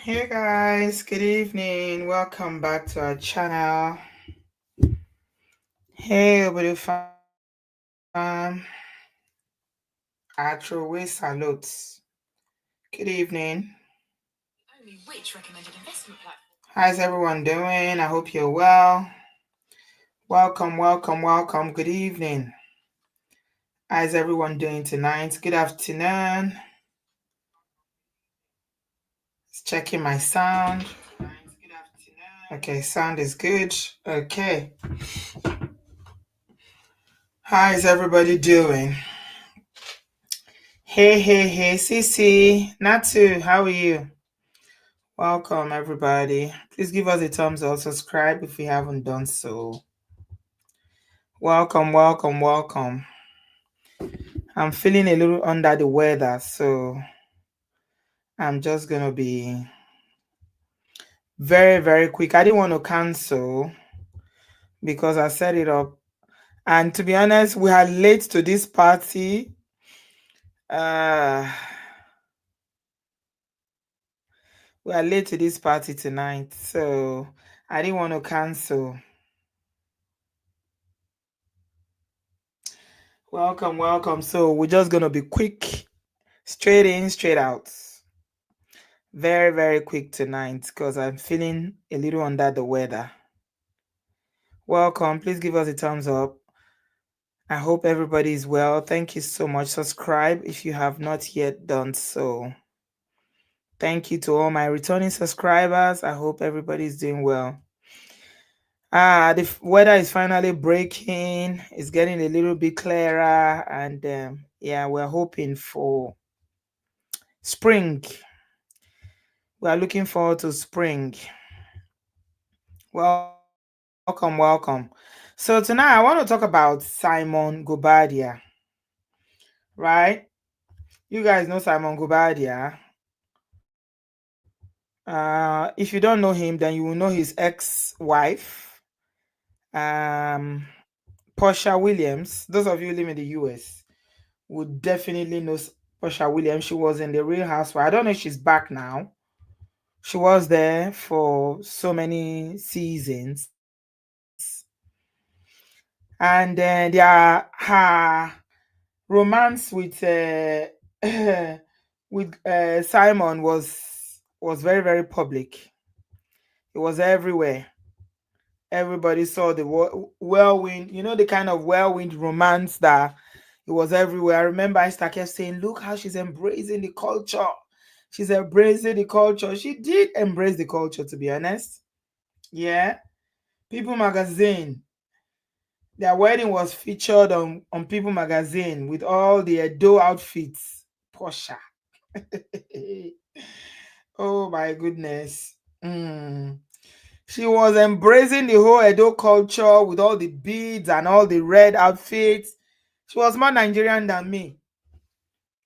Hey guys, good evening. Welcome back to our channel. Hey, Obodo fam. Atrowe salutes. Good evening. How's everyone doing? I hope you're well. Welcome. Good evening. How's everyone doing tonight? Good afternoon. Just checking my sound. Okay, sound is good. Okay. How is everybody doing? Hey, Cece. Natu, how are you? Welcome, everybody. Please give us a thumbs up, subscribe if you haven't done so. Welcome. I'm feeling a little under the weather, so I'm just going to be very quick. I didn't want to cancel because I set it up. And to be honest, we are late to this party. We are late to this party tonight, so I didn't want to cancel. Welcome. So we're just going to be quick, straight in, straight out. Very quick tonight because I'm feeling a little under the weather. Welcome. Please give us a thumbs up. I hope everybody is well. Thank you so much. Subscribe if you have not yet done so. Thank you to all my returning subscribers. I hope everybody is doing well. The weather is finally breaking. It's getting a little bit clearer, and yeah, we're hoping for spring. We are looking forward to spring. Welcome. So tonight I want to talk about Simon Guobadia. Right? You guys know Simon Guobadia. If you don't know him, then you will know his ex-wife, Porsha Williams. Those of you who live in the US would definitely know Porsha Williams. She was in the Real Housewives. I don't know if she's back now. She was there for so many seasons. And then her romance with Simon was very public. It was everywhere. Everybody saw the whirlwind, the kind of whirlwind romance that it was everywhere. I remember Esther kept saying, "Look how she's embracing the culture. She's embracing the culture." She did embrace the culture, to be honest. Yeah. People magazine. Their wedding was featured on People magazine with all the Edo outfits. Porsha. Oh my goodness. She was embracing the whole Edo culture with all the beads and all the red outfits. She was more Nigerian than me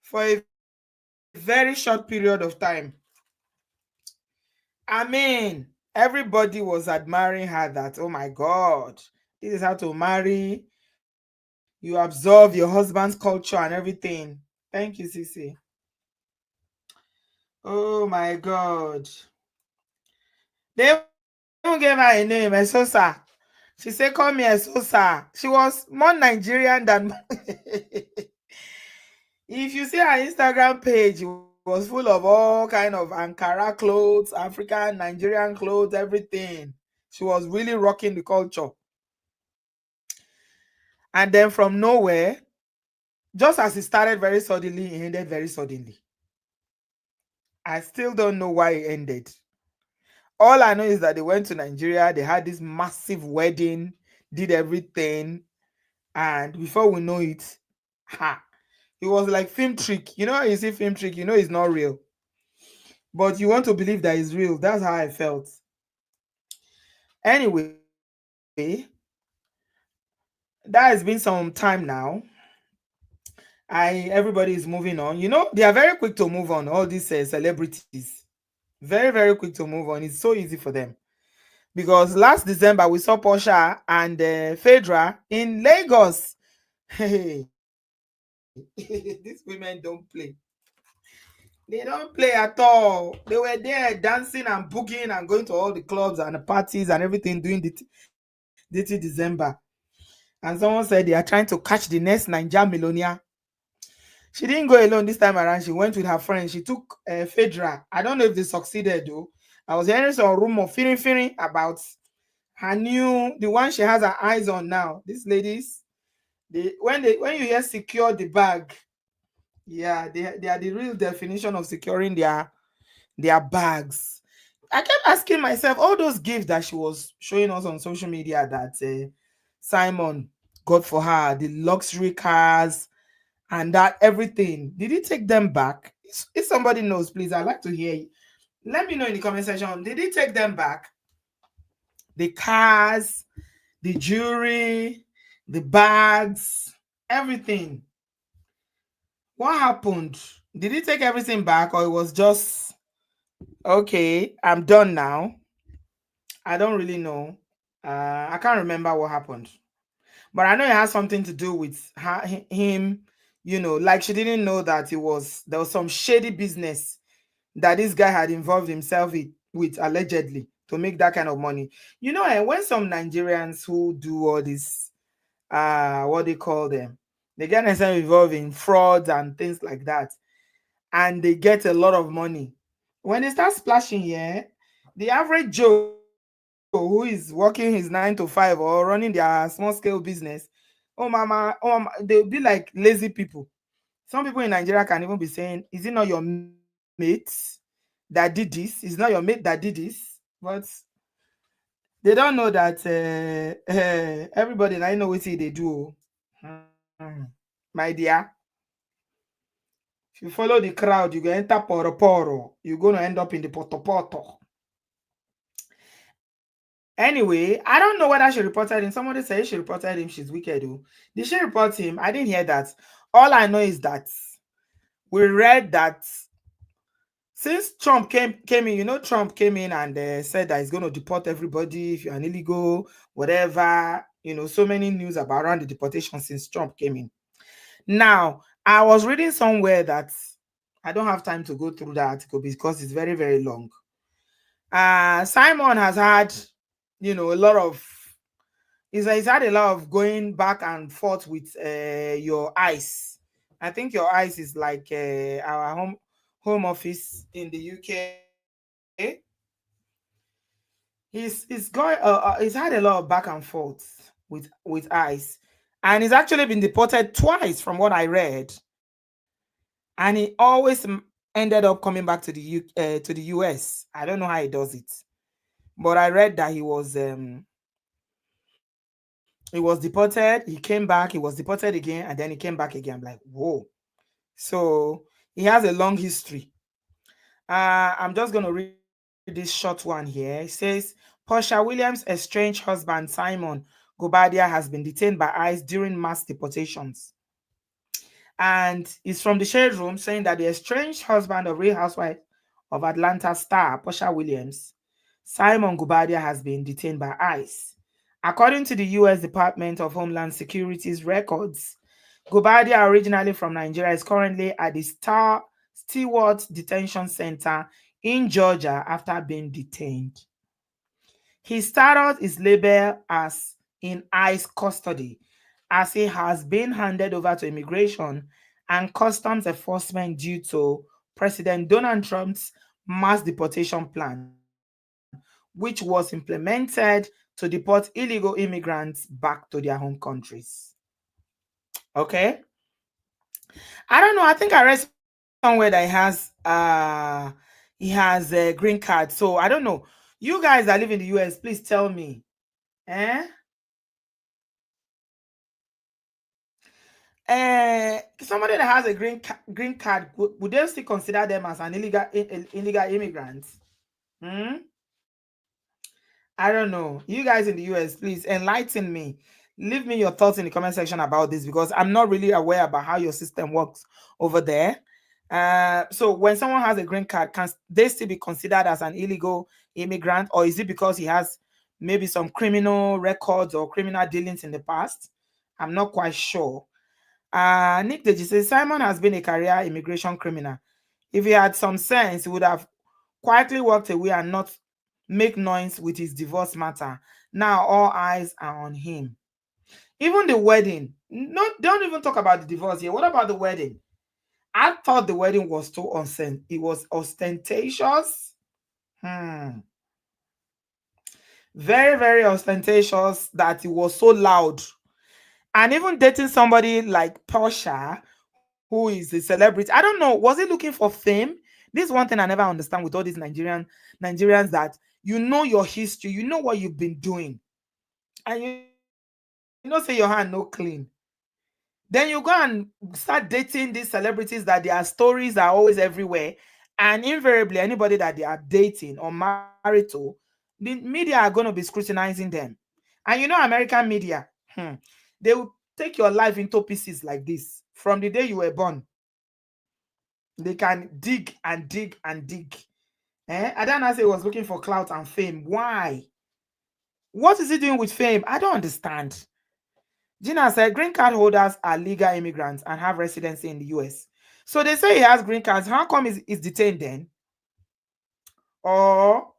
for a very short period of time. I mean, everybody was admiring her that, oh my God, this is how to marry. You absorb your husband's culture and everything. Thank you, Sisi. Oh my God. They even gave her a name, Esosa. She said, "Call me Esosa." She was more Nigerian than. If you see her Instagram page, it was full of all kind of Ankara clothes, African, Nigerian clothes, everything. She was really rocking the culture. And then from nowhere, just as it started very suddenly, it ended very suddenly. I still don't know why it ended. All I know is that they went to Nigeria, they had this massive wedding, did everything, and before we know it, it was like film trick. You know how you see film trick, you know it's not real. But you want to believe that it's real. That's how I felt. Anyway, that has been some time now. Everybody is moving on. You know, they are very quick to move on, all these celebrities. Very quick to move on. It's so easy for them. Because last December, we saw Porsha and Phaedra in Lagos. Hey, these women don't play. They don't play at all. They were there dancing and boogieing and going to all the clubs and the parties and everything during the December. And someone said they are trying to catch the next Niger millionaire. She didn't go alone this time around. She went with her friend. She took Fedra. I don't know if they succeeded though. I was hearing some rumor, fearing about her new, the one she has her eyes on now. These ladies, when you hear secure the bag, yeah, they are the real definition of securing their bags. I kept asking myself all those gifts that she was showing us on social media that Simon got for her, the luxury cars and that everything. Did he take them back? If somebody knows, please, I'd like to hear you. Let me know in the comment section. Did he take them back? The cars, the jewelry, the bags, everything. What happened? Did he take everything back, or it was just okay? I'm done now. I don't really know. I can't remember what happened, but I know it has something to do with him. You know, like she didn't know that there was some shady business that this guy had involved himself with allegedly to make that kind of money. You know, and when some Nigerians who do all this, what they call them, they get themselves involved in frauds and things like that, and they get a lot of money. When they start splashing here, the average Joe who is working his 9 to 5 or running their small scale business, oh mama, they'll be like lazy people. Some people in Nigeria can even be saying, is it not your mate that did this? Is not your mate that did this? But they don't know that everybody I know what they do. Hmm. My dear, if you follow the crowd, you go enter poro poro. You're going to end up in the poto poto. Anyway, I don't know whether she reported him. Somebody said she reported him. She's wicked. Oh. Did she report him? I didn't hear that. All I know is that we read that since Trump came in, you know, Trump came in and said that he's going to deport everybody if you're an illegal, whatever. You know, so many news about around the deportation since Trump came in. Now, I was reading somewhere that I don't have time to go through the article because it's very, very long. Simon has had, you know, he's had a lot of going back and forth with your ICE. I think your ICE is like our home office in the UK. He's had a lot of back and forth with ICE, and he's actually been deported twice from what I read, and he always ended up coming back to to the US. I don't know how he does it, but I read that he was deported, he came back, he was deported again, and then he came back again. I'm like, whoa. So he has a long history. I'm just going to read this short one here. It says, Porsha Williams' estranged husband, Simon Guobadia, has been detained by ICE during mass deportations. And it's from the Shaderoom saying that the estranged husband of Real Housewife of Atlanta star, Posha Williams, Simon Guobadia, has been detained by ICE. According to the U.S. Department of Homeland Security's records, Guobadia, originally from Nigeria, is currently at the Stewart Detention Center in Georgia after being detained. His status is labeled as in ICE custody, as he has been handed over to immigration and customs enforcement due to President Donald Trump's mass deportation plan, which was implemented to deport illegal immigrants back to their home countries. Okay? I don't know. I think I read somewhere that he has a green card. So I don't know. You guys that live in the US, please tell me. Eh? Somebody that has a green card, would they still consider them as an illegal immigrant? Hmm? I don't know. You guys in the US, please enlighten me. Leave me your thoughts in the comment section about this because I'm not really aware about how your system works over there. So when someone has a green card, can they still be considered as an illegal immigrant, or is it because he has maybe some criminal records or criminal dealings in the past? I'm not quite sure. Nick Deji says Simon has been a career immigration criminal. If he had some sense, he would have quietly walked away and not make noise with his divorce matter. Now all eyes are on him. Even the wedding. No, don't even talk about the divorce here. What about the wedding? I thought the wedding was too it was ostentatious. Hmm. Very, very ostentatious that it was so loud. And even dating somebody like Porsha, who is a celebrity. I don't know. Was he looking for fame? This is one thing I never understand with all these Nigerians that you know your history, you know what you've been doing, and you know say your hand no clean. Then you go and start dating these celebrities that their stories are always everywhere, and invariably anybody that they are dating or married to, the media are going to be scrutinizing them. And you know American media, they will take your life into pieces like this from the day you were born. They can dig and dig and dig. Adana say he was looking for clout and fame. Why? What is he doing with fame? I don't understand. Gina said green card holders are legal immigrants and have residency in the US. So they say he has green cards. How come he's detained then? Or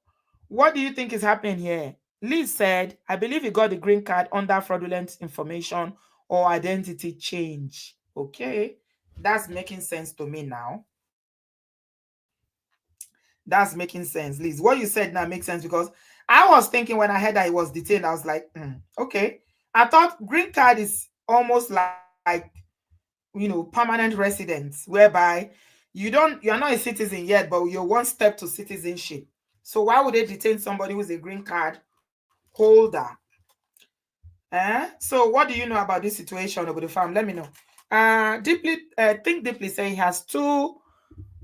what do you think is happening here? Liz said, I believe he got the green card under fraudulent information or identity change. Okay, that's making sense to me now. That's making sense, Liz. What you said now makes sense because I was thinking when I heard that he was detained, I was like, okay. I thought green card is almost like, permanent residence, whereby you're not a citizen yet, but you're one step to citizenship. So why would they detain somebody who's a green card holder? So what do you know about this situation over the farm? Let me know. Think deeply say he has two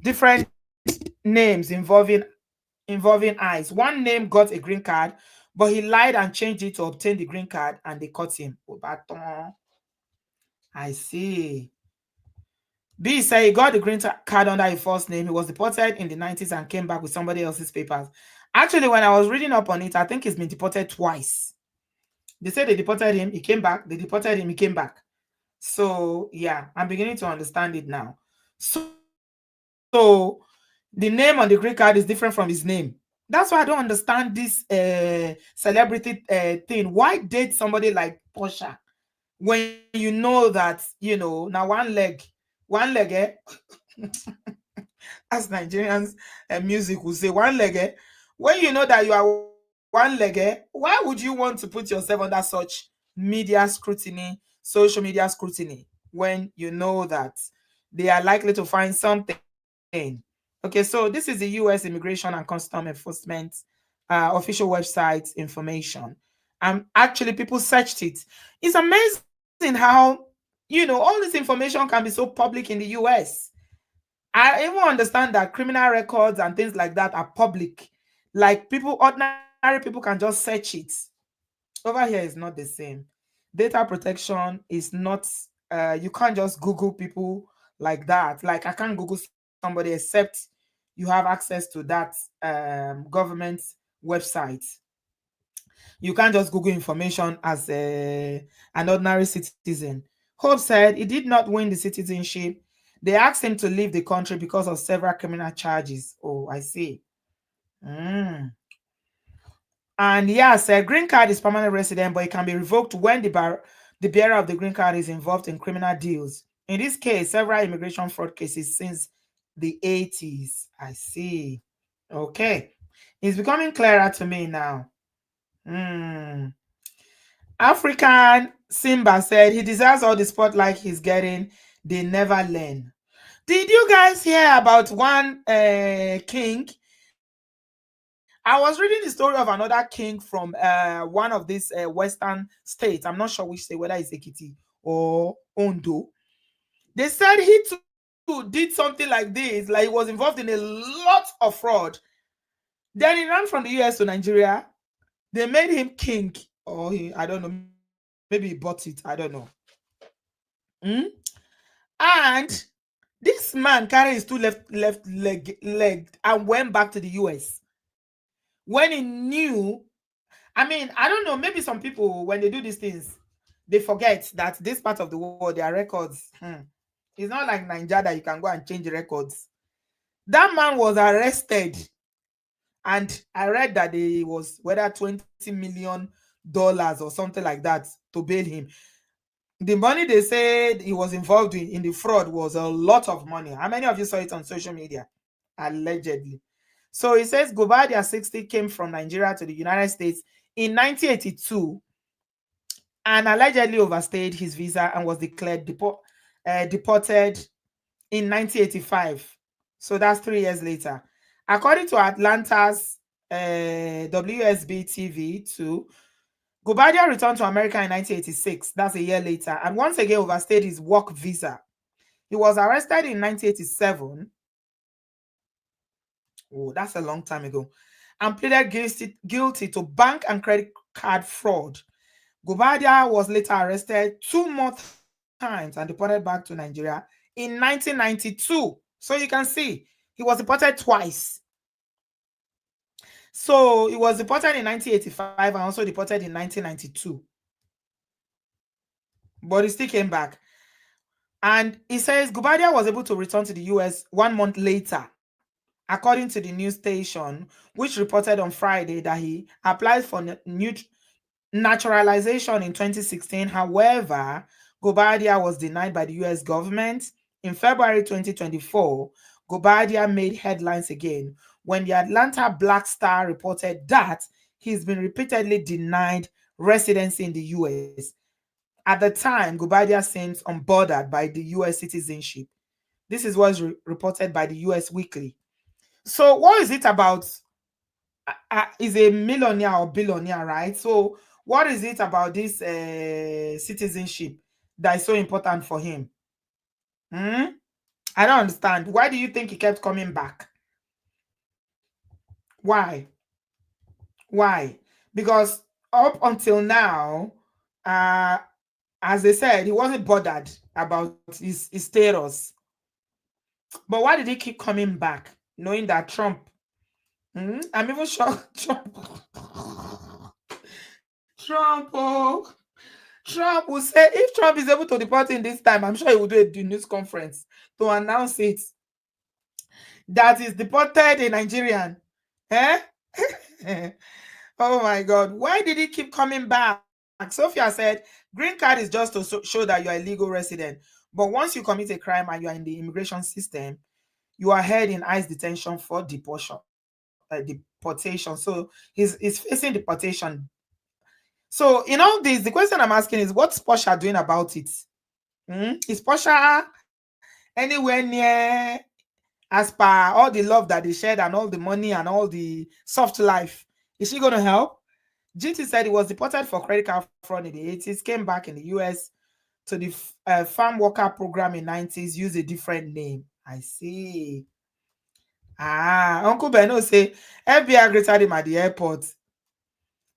different names involving eyes. One name got a green card, but he lied and changed it to obtain the green card, and they caught him. Obaton. I see. B said he got the green card under his first name. He was deported in the 90s and came back with somebody else's papers. Actually, when I was reading up on it, I think he's been deported twice. They said they deported him, he came back. They deported him, he came back. So, yeah, I'm beginning to understand it now. So, the name on the green card is different from his name. That's why I don't understand this celebrity thing. Why date somebody like Posha when you know that, now one leg, as Nigerians music will say, one leg, when you know that you are one leg, why would you want to put yourself under such media scrutiny, social media scrutiny, when you know that they are likely to find something? Okay, so this is the US Immigration and Custom Enforcement official website information. Actually, people searched it. It's amazing how, all this information can be so public in the US. I even understand that criminal records and things like that are public. Like ordinary people can just search it. Over here is not the same. Data protection is not, you can't just Google people like that. Like I can't Google somebody except you have access to that government website. You can't just Google information as an ordinary citizen. Hope said he did not win the citizenship. They asked him to leave the country because of several criminal charges. Oh, I see. Mm. And yes, a green card is permanent resident, but it can be revoked when the bearer of the green card is involved in criminal deals. In this case, several immigration fraud cases since the 80s. I see. Okay. It's becoming clearer to me now. Hmm. African Simba said he deserves all the spotlight he's getting. They never learn. Did you guys hear about one king? I was reading the story of another king from one of these western states. I'm not sure which state, whether it's Ekiti or Ondo. They said he too did something like this, like he was involved in a lot of fraud. Then he ran from the US to Nigeria. They made him king, or I don't know, maybe he bought it. I don't know. Hmm? And this man carried his two left leg and went back to the US when he knew. I mean, I don't know. Maybe some people, when they do these things, they forget that this part of the world, their records. It's not like Nigeria that you can go and change records. That man was arrested, and I read that they was whether $20 million or something like that to bail him. The money they said he was involved in the fraud was a lot of money. How many of you saw it on social media? Allegedly. So it says Guobadia'S 60 came from Nigeria to the United States in 1982 and allegedly overstayed his visa and was declared deported in 1985. So that's 3 years later. According to Atlanta's WSB TV 2, Guobadia returned to America in 1986. That's a year later. And once again overstayed his work visa. He was arrested in 1987. Oh, that's a long time ago. And pleaded guilty to bank and credit card fraud. Guobadia was later arrested 2 more times and deported back to Nigeria in 1992. So you can see, he was deported twice. So he was deported in 1985 and also deported in 1992. But he still came back. And he says Guobadia was able to return to the US 1 month later, according to the news station, which reported on Friday that he applied for naturalization in 2016. However, Guobadia was denied by the US government. In February 2024, Guobadia made headlines again when the Atlanta Black Star reported that he's been repeatedly denied residency in the US. At the time, Guobadia seems unbothered by the US citizenship. This is what's reported by the US Weekly. So what is it about? Is a millionaire or billionaire, right? So what is it about this citizenship that is so important for him? Hmm? I don't understand. Why do you think he kept coming back? Why? Why? Because up until now, uh, as they said, he wasn't bothered about his status. But why did he keep coming back, knowing that Trump? I'm even shocked. Trump, oh, Trump will say if Trump is able to deport him this time, I'm sure he will do a news conference to announce it that is deported a Nigerian. Eh? Oh my God. Why did he keep coming back? Sophia said, green card is just to show that you are a legal resident. But once you commit a crime and you are in the immigration system, you are held in ICE detention for deportation. So he's facing deportation. So in all this, the question I'm asking is, what's Porsha doing about it? Is Porsha anywhere near as per all the love that they shared and all the money and all the soft life? Is she going to help? GT said he was deported for credit card fraud in the 80s, came back in the US to the farm worker program in 90s, used a different name. I see. Uncle Beno say FBI greeted him at the airport.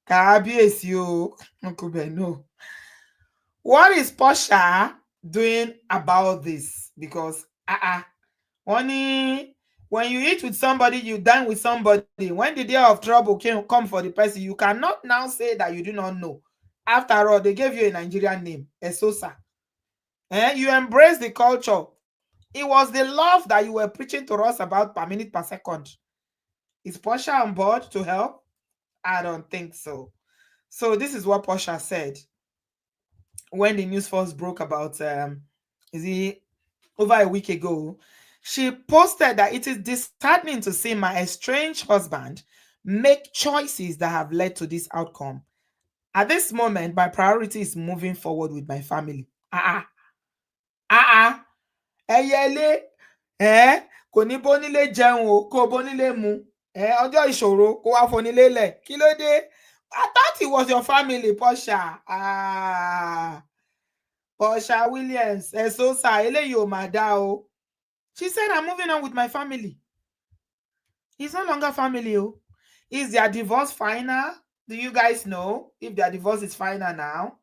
Uncle Beno. What is Porsha doing about this? Because when you eat with somebody, you dine with somebody. When the day of trouble come for the person, you cannot now say that you do not know. After all, they gave you a Nigerian name, Esosa. You embrace the culture. It was the love that you were preaching to us about per minute per second. Is Porsha on board to help? I don't think so. So this is what Porsha said when the news first broke about over a week ago. She posted that it is disheartening to see my estranged husband make choices that have led to this outcome. At this moment, my priority is moving forward with my family. Ẹyẹlé, kò ní bónílé jẹun o, kó bónílé mu. Ọjọ́ ìṣòro kó wá fonílé lẹ̀. Kí ló dé? I thought it was your family, Porsha. Posha Williams, Esosa, eléyìí ò mà dá o. She said, I'm moving on with my family. It's no longer family. Oh. Is their divorce final? Do you guys know if their divorce is final now?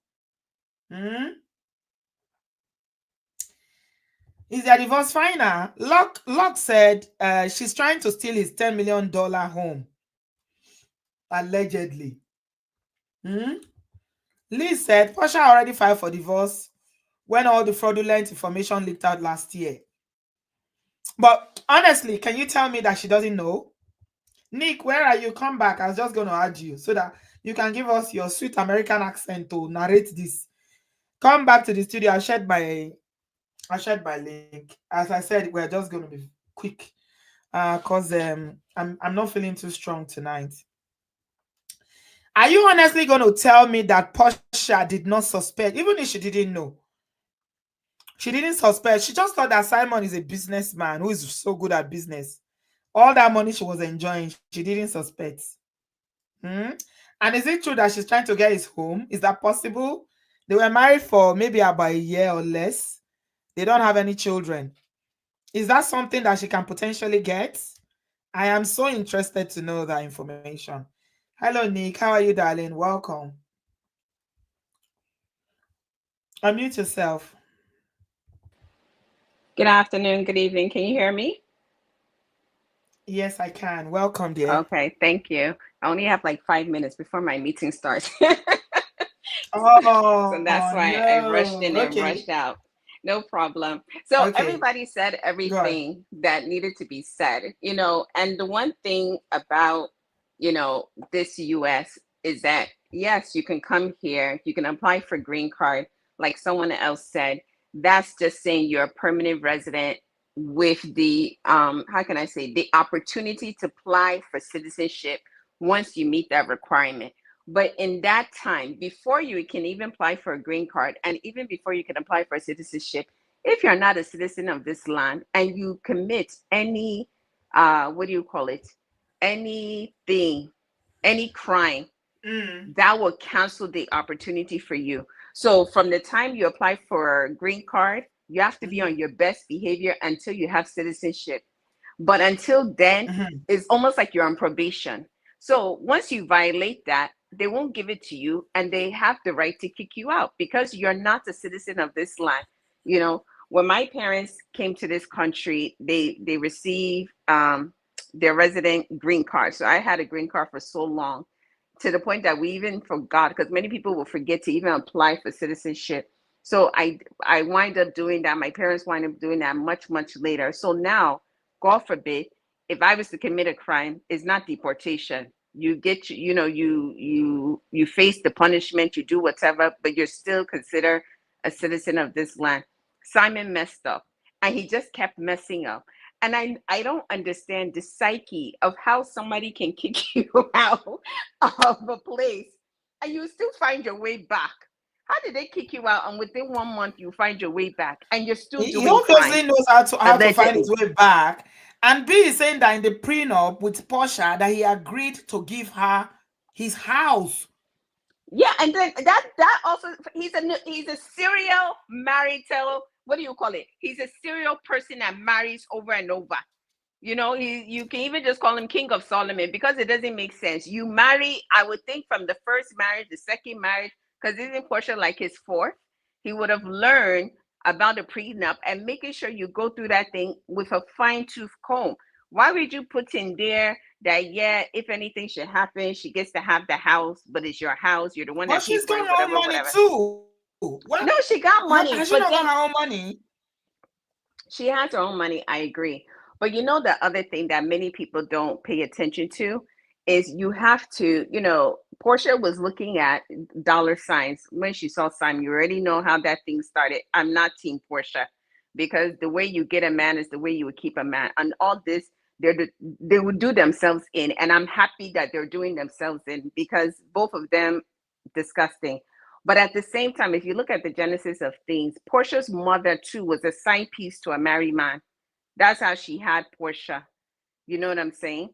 Is their divorce final? Locke said she's trying to steal his $10 million home. Allegedly. Lee said Porsha already filed for divorce when all the fraudulent information leaked out last year. But honestly, can you tell me that she doesn't know? Nick, where are you? Come back. I was just going to add you so that you can give us your sweet American accent to narrate this. Come back to the studio. I shared my link. As I said, we're just going to be quick because I'm not feeling too strong tonight. Are you honestly going to tell me that Posha did not suspect, even if she didn't know? She didn't suspect. She just thought that Simon is a businessman who is so good at business. All that money she was enjoying, she didn't suspect. Hmm? And is it true that she's trying to get his home? Is that possible? They were married for maybe about a year or less. They don't have any children. Is that something that she can potentially get? I am so interested to know that information. Hello, Nick. How are you, darling? Welcome. Unmute yourself. Good afternoon, good evening. Can you hear me? Yes, I can. Welcome, dear. Okay, thank you. I only have like 5 minutes before my meeting starts. So Oh, that's why I rushed no. in and Okay. rushed out. No problem. So Okay. everybody said Good. everything that needed to be said. And the one thing about, this US is that yes, you can come here, you can apply for green card, like someone else said. That's just saying you're a permanent resident with the how can I say, the opportunity to apply for citizenship once you meet that requirement. But in that time, before you can even apply for a green card, and even before you can apply for citizenship, if you're not a citizen of this land and you commit any, what do you call it? Anything, any crime, Mm, that will cancel the opportunity for you. So from the time you apply for a green card, you have to be mhm, on your best behavior until you have citizenship. But until then, mhm. it's almost like you're on probation. So once you violate that, they won't give it to you and they have the right to kick you out because you're not a citizen of this land. When my parents came to this country, they received their resident green card. So I had a green card for so long, to the point that we even forgot, because many people will forget to even apply for citizenship. So I wind up doing that. My parents wind up doing that much, much later. So now, God forbid, if I was to commit a crime, it's not deportation. You get, you face the punishment, you do whatever, but you're still considered a citizen of this land. Simon messed up, and he just kept messing up. And I don't understand the psyche of how somebody can kick you out of a place and you still find your way back. How did they kick you out and within 1 month you find your way back and you're still He doing obviously crime? knows how to find his Allegedly. way back. And B is saying that in the prenup with Porsha that he agreed to give her his house. Yeah, and then that also, he's a serial marital, what do you call it? He's a serial person that marries over and over. You can even just call him King of Solomon because it doesn't make sense. You marry, I would think, from the first marriage, the second marriage, because isn't Portia like his fourth? He would have learned about the prenup and making sure you go through that thing with a fine tooth comb. Why would you put in there that, yeah, if anything should happen, she gets to have the house, but it's your house, you're the one But that paid she's for got it, her own whatever, money whatever. too. What? No, she got Has money, she not but got then her own money? she has her own money, I agree. But the other thing that many people don't pay attention to is you have to, Portia was looking at dollar signs when she saw Simon. You already know how that thing started. I'm not team Portia because the way you get a man is the way you would keep a man. And all this, they would do themselves in. And I'm happy that they're doing themselves in because both of them, disgusting. But at the same time, if you look at the genesis of things, Portia's mother too was a side piece to a married man. That's how she had Portia. You know what I'm saying?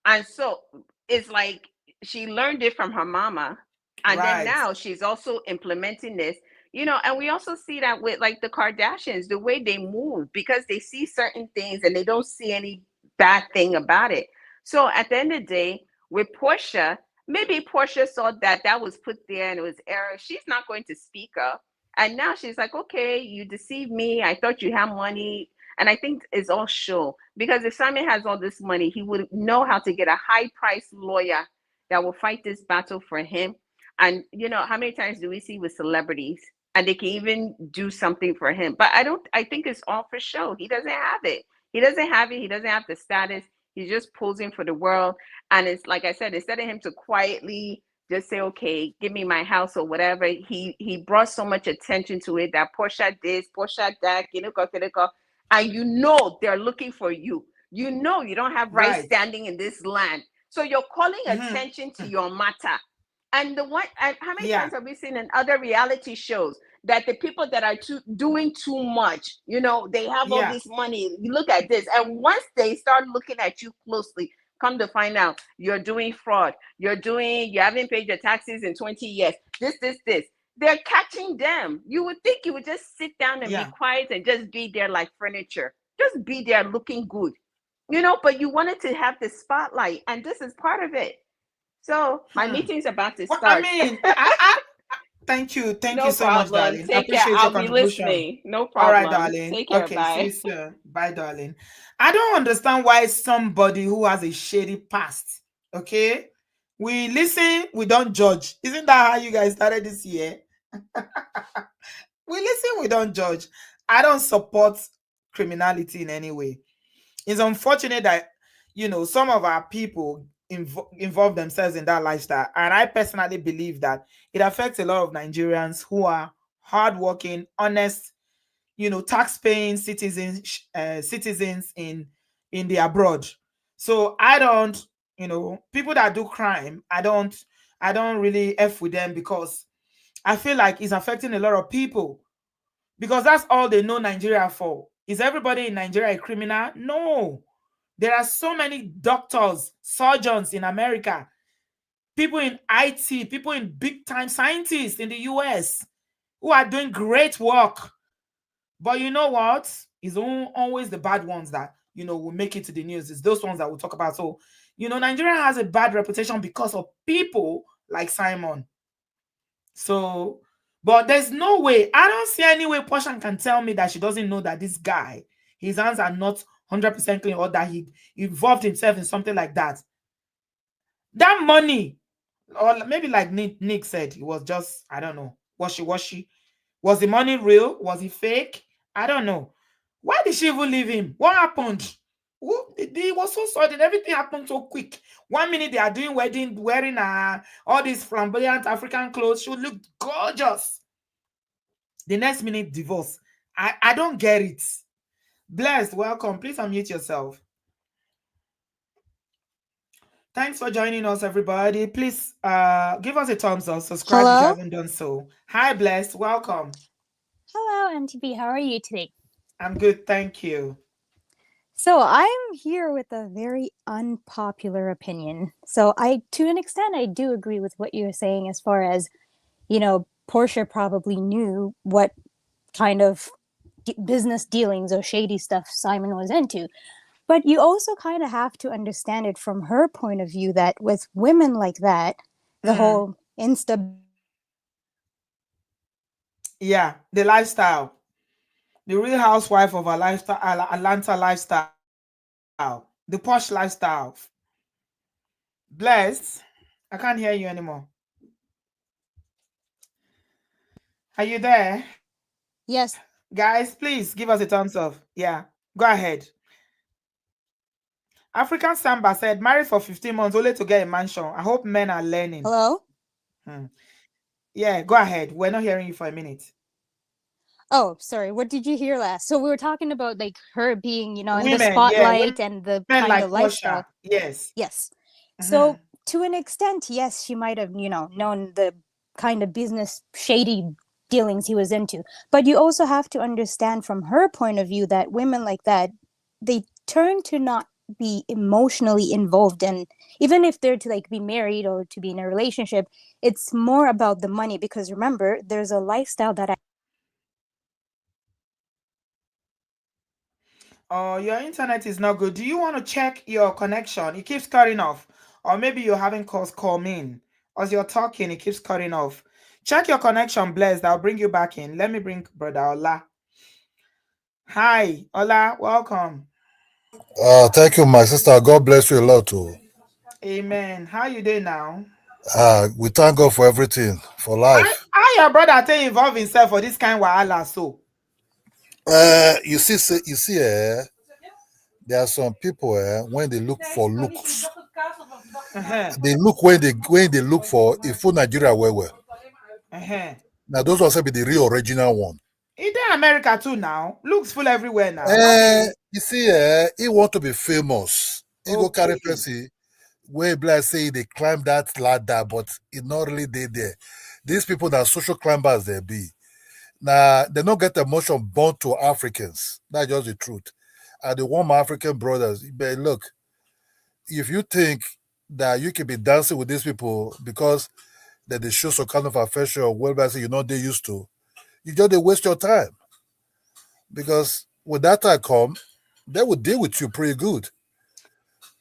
And so it's like she learned it from her mama. And then Right. now she's also implementing this, and we also see that with like the Kardashians, the way they move, because they see certain things and they don't see any bad thing about it. So at the end of the day, with Portia, maybe Portia saw that that was put there and it was error. She's not going to speak up. And now she's like, okay, you deceived me. I thought you had money. And I think it's all show because if Simon has all this money, he would know how to get a high priced lawyer that will fight this battle for him. And how many times do we see with celebrities and they can even do something for him? But I don't, I think it's all for show. He doesn't have it. He doesn't have it. He doesn't have the status. He's just posing for the world. And it's like I said, instead of him to quietly just say, okay, give me my house or whatever, he brought so much attention to it that Porsha this, Porsha that, and you know they're looking for you. You know you don't have right Right. standing in this land. So you're calling Mm-hmm. attention to your matter. And the one, and how many Yeah. times have we seen in other reality shows that the people that are doing too much, they have all Yeah. this money. You look at this, and once they start looking at you closely, come to find out you're doing fraud. You haven't paid your taxes in 20 years. This. They're catching them. You would think you would just sit down and be Yeah. quiet and just be there like furniture. Just be there looking good. But you wanted to have the spotlight, and this is part of it. So my Hmm. meeting's about to Well, I start. mean, I thank you. Thank you No so much, problem. darling. I Take care. appreciate your I'll be contribution. listening. No All right, problem. darling. Take care. Okay, see you Bye. soon. Bye, darling. I don't understand why somebody who has a shady past, okay? We listen, we don't judge. Isn't that how you guys started this year? We listen, we don't judge. I don't support criminality in any way. It's unfortunate that some of our people involve themselves in that lifestyle, and I personally believe that it affects a lot of Nigerians who are hardworking, honest, tax-paying citizens in the abroad. So I don't, people that do crime, I don't really f with them, because I feel like it's affecting a lot of people, because that's all they know Nigeria for. Is everybody in Nigeria a criminal? No. There are so many doctors, surgeons in America, people in IT, people in big time scientists in the US who are doing great work. But you know what? It's always the bad ones that, will make it to the news. It's those ones that we'll talk about. So, Nigeria has a bad reputation because of people like Simon. So, but there's no way. I don't see any way Portia can tell me that she doesn't know that this guy, his hands are not 100% clean, or that he involved himself in something like that. That money, or maybe like Nick said, it was just, I don't know. Was the money real? Was it fake? I don't know. Why did she even leave him? What happened? It was so sudden. Everything happened so quick. 1 minute they are doing wedding, wearing all these flamboyant African clothes. She looked gorgeous. The next minute, divorce. I don't get it. Blessed, welcome. Please unmute yourself. Thanks for joining us, everybody. Please give us a thumbs up, subscribe if you Hello? haven't done so. Hi, Blessed, welcome. Hello, MTV. How are you today? I'm good, thank you. So, I'm here with a very unpopular opinion. So, to an extent, I do agree with what you're saying as far as, Porsche probably knew what kind of business dealings or shady stuff Simon was into. But you also kind of have to understand it from her point of view that with women like that, the Mm, whole Insta. yeah, the lifestyle. The real housewife of a lifestyle, Atlanta lifestyle. The posh lifestyle. Blessed. I can't hear you anymore. Are you there? Yes. Guys, please give us a thumbs up. Yeah, go ahead. African Samba said, married for 15 months only to get a mansion. I hope men are learning. Hello? Hmm. Yeah, go ahead. We're not hearing you for a minute. Oh, sorry. What did you hear last? So we were talking about like her being, in the Women, yeah, spotlight and the women kind like of Posha. lifestyle. Yes. Yes. Mhm. So to an extent, yes, she might have, known the kind of business shady dealings he was into. But you also have to understand from her point of view that women like that, they turn to not be emotionally involved, and even if they're to like be married or to be in a relationship, it's more about the money, because remember, there's a lifestyle that Oh, your internet is not good. Do you want to check your connection? It keeps cutting off. Or maybe you're having calls come in. As you're talking, it keeps cutting off. Check your connection, Blessed. I'll bring you back in. Let me bring Brother Ola. Hi, Ola. Welcome. Thank you, my sister. God bless you a lot too. Amen. How you doing now? We thank God for everything, for life. How your brother take involve himself for this kind of wahala so? You see, there are some people when they look for looks, Uh-huh. they look when they look for a full Nigeria well. Uh-huh. Now those also be the real original one. In America too now. Looks full everywhere now. Not be You see, he want to be famous. He go carry okay. person where like say they climb that ladder, but it not really they there. These people that social climbers they be. Now they don't get emotion born to Africans. That's just the truth. And the warm African brothers, but look, if you think that you can be dancing with these people because that they show some kind of affection or whatever you know they used to, you just they waste your time. Because when that time come, they will deal with you pretty good.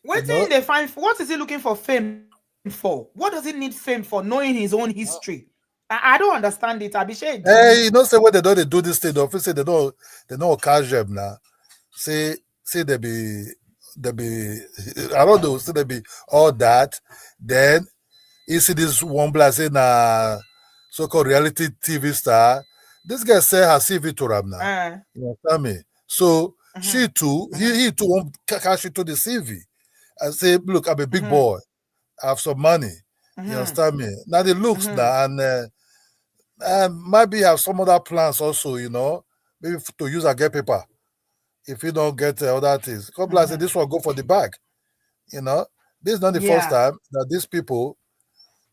You know, Waiting they find what is he looking for fame for? What does he need fame for knowing his own history? I don't understand it. Abishay D. hey, you know, say when they do this thing, the office say they don't catch them now. Say they be I don't know, say they be all that. Then you see this one black say na so-called reality TV star. This guy say her CV to him now. You understand me? So she too, he too won't cash it to the CV and say, look, I'm a big boy. I have some money. You understand me? Now the looks now and maybe have some other plans also, you know, maybe to use a get paper if you don't get other things. Come like say this one go for the bag, you know. This is not the first Yeah. time that these people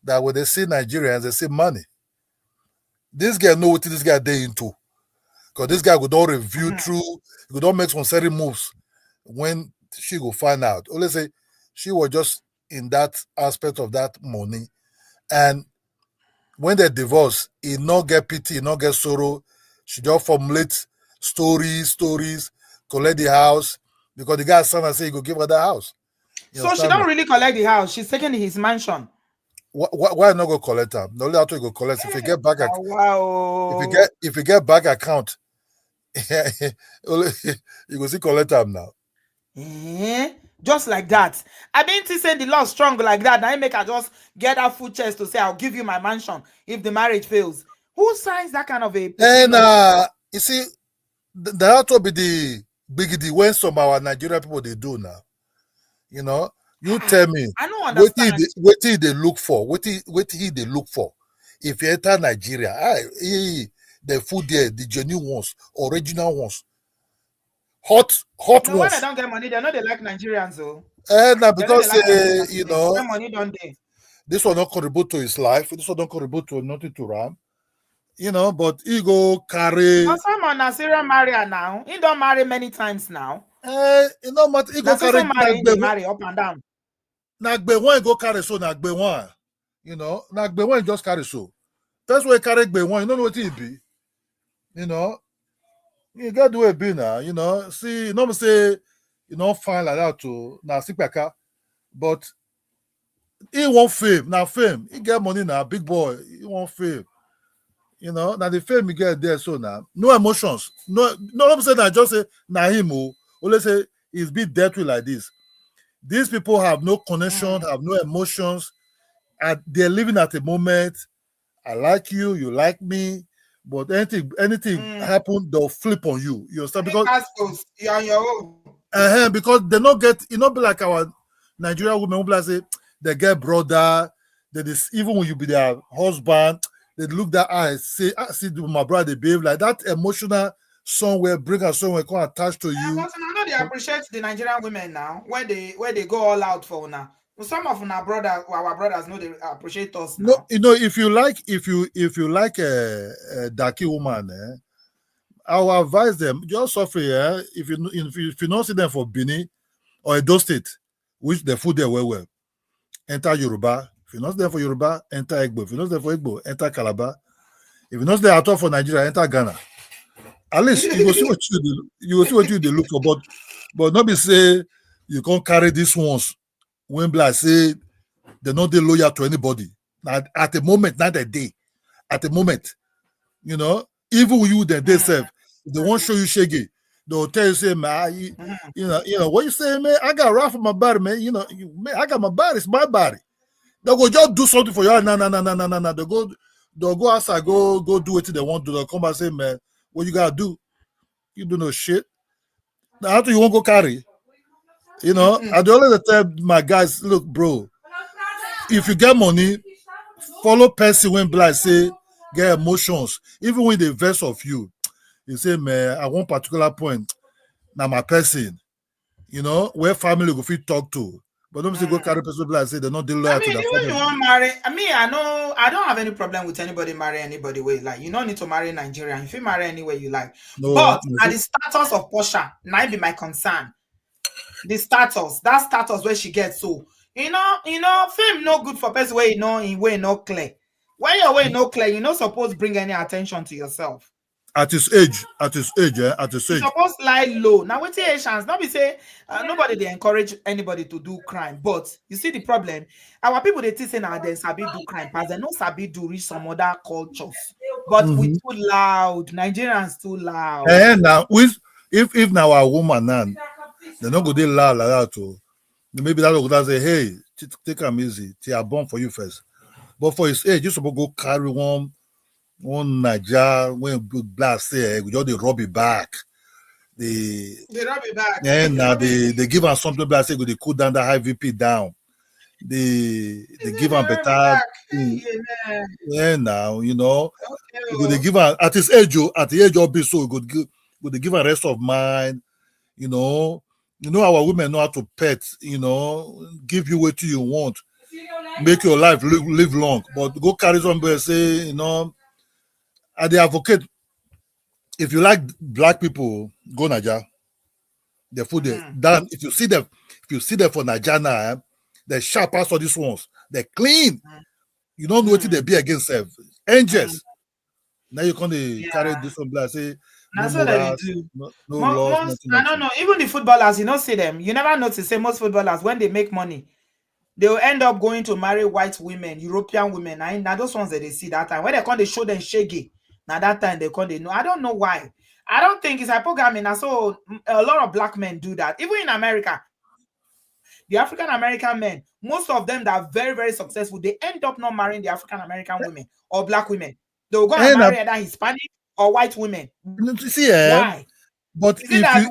that when they see Nigerians, they see money. This guy know what this guy they into. Because this guy would don't review through, he would don't make some certain moves when she will find out. Or let's say she was just in that aspect of that money. And when they divorce, he not get pity, he not get sorrow. She just formulate stories, collect the house. Because the guy's son and say he go give her the house. You So she understand me? don't really collect the house. She's taking his mansion. Why not go collect her? The only after you go collect. If you get back, Wow. if you get back account, you go see collect them now. Just like that. I mean to say the law strong like that. Now I make her just get her full chest to say I'll give you my mansion if the marriage fails. Who signs that kind of a And paperwork? you see, that ought to be the big deal when some of our Nigerian people they do now. You know, you tell me I don't understand. what they look for, what he they look for. If you enter Nigeria, the food there, the genuine ones, original ones, hot No, when they ones. don't get money, they know they like Nigerians though. And They know they because like Nigerians you today. know, When money don't they. this will not contribute to his life, this will not contribute to nothing to Ram. You know, but he go carry. But some on Syrian marry her now. He don't marry many times now. You know what? He Now go carry so marry, they marry up and down. Nagbe one go carry so Nagbe one. You know, Nagbe one just carry so. That's why carry Gbe one. You don't know what he be. You know, you got to do a be now. You know, see, you know, say you know fine like that too. Now Sipaka, but he won't fame. Now fame, he get money now. Big boy, he won't fame. You know, now the fame you get there so now. No emotions. No, I'm saying that just say na him. Only say he's been dealt with like this. These people have no connection, have no emotions, and they're living at the moment. I like you, you like me, but anything happen, they'll flip on you. You understand? Because you're on your own. because they not get, you know, be like our Nigerian women who be like say they get brother, that is even when you be their husband, they look that eye, say, I see my brother they behave like that emotional somewhere, bring her somewhere, come attached to you. But I know they appreciate the Nigerian women now where they go all out for now. Some of our brothers know they appreciate us now. No, you know, if you like a darky woman, I will advise them just suffer. If you not see them for Benin or Edo State, which the food there well, enter Yoruba. If you not see them for Yoruba, enter Igbo. If you not see them for Igbo, enter Calabar. If you not see them at all for Nigeria, enter Ghana. At least you will see what they look for, but not be say you can't carry these ones when black say they're not they loyal to anybody. Now, at the moment, not a day. At the moment, you know, even with you, they serve. They won't show you shaggy. They'll tell you, say, man, you know, what you say, man? I got right for my body, man. You know, man, I got my body. It's my body. They'll go just do something for you. No. They'll go outside, go do what they want to do. They'll come and say, man, what you gotta do? You do no shit. Now, after you won't go carry, You know, I do always tell my guys, look, bro, if you get money, follow person when blind say get emotions. Even when they verse of you say, man, at one particular point, now my person, you know, where family go fit talk to. But don't say go carry person blind say they're not deal loyal I to mean, their even you family. want marry. I mean, I know I don't have any problem with anybody marry anybody. Way like you don't need to marry Nigerian. If you marry anywhere you like, No, but at the status of Porsha, now be my concern. The status, that status where she gets so fame no good for person where in way no clear. When your way no clear, you not supposed bring any attention to yourself. at his age, at his You age. supposed lie low. Now wait till chance. Not be say nobody they encourage anybody to do crime. But you see the problem. Our people they think say now they sabi do crime, but they no sabi do reach some other cultures. But we Mm-hmm. too loud. Nigerians too loud. And now, if now a woman now, they not go they loud like that too. Maybe that will say, hey, take him easy. They are born for you first. But for his age, you supposed go carry one Niger when blast say, we just they rub it back. They They rub it back. and now Rub it. they give him something blast say go they cool down that high VP down. They give They him rub it better back. thing. Hey, man. Yeah, now you know. Okay. Go they give him at his age, at the age of be so go they give him rest of mind. You know, our women know how to pet. You know, give you what you want, make your life live long. But go carry somebody and say, and they advocate. If you like black people, go Niger. The food there. Mm-hmm. Then if you see them for Niger now, they sharp as all these ones. They clean. You don't know what they be against self. Mm-hmm. Angels. Now you can't carry Yeah. this one black say no That's what they morals, do. no laws, Most, nothing, I don't nothing. know, even the footballers, you don't see them. You never notice, say most footballers, when they make money, they will end up going to marry white women, European women. Now those ones that they see that time. When they come, they show them shaggy. Now that time they come, they know. I don't know why. I don't think it's hypogamy. Now, so a lot of black men do that. Even in America, the African American men, most of them that are very, very successful, they end up not marrying the African American women or black women. They will go and And marry either Hispanic or white women. see, Why? but Is it if that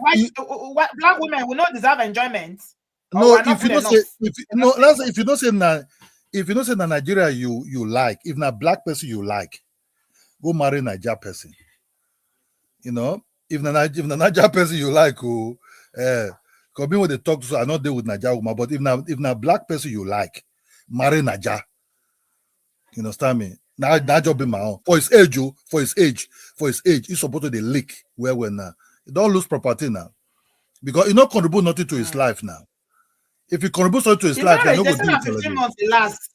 black women will not deserve enjoyment, or no, we're not if you good don't say enough? if They're not no, saying that's so. if you don't say na if you don't say na Nigeria you like, if na black person you like, go marry Niger person. You know, if na Niger person you like, because me when they talk to, I not deal with Niger woman, but if na black person you like, marry Niger. You understand me? Now that job be my own. For his age, he's supposed to the leak where we're now. You don't lose property now because you not contribute nothing to his life now. If you contribute something to his It's not life, you're like not they going to said deal that with 15 television. months it lasts.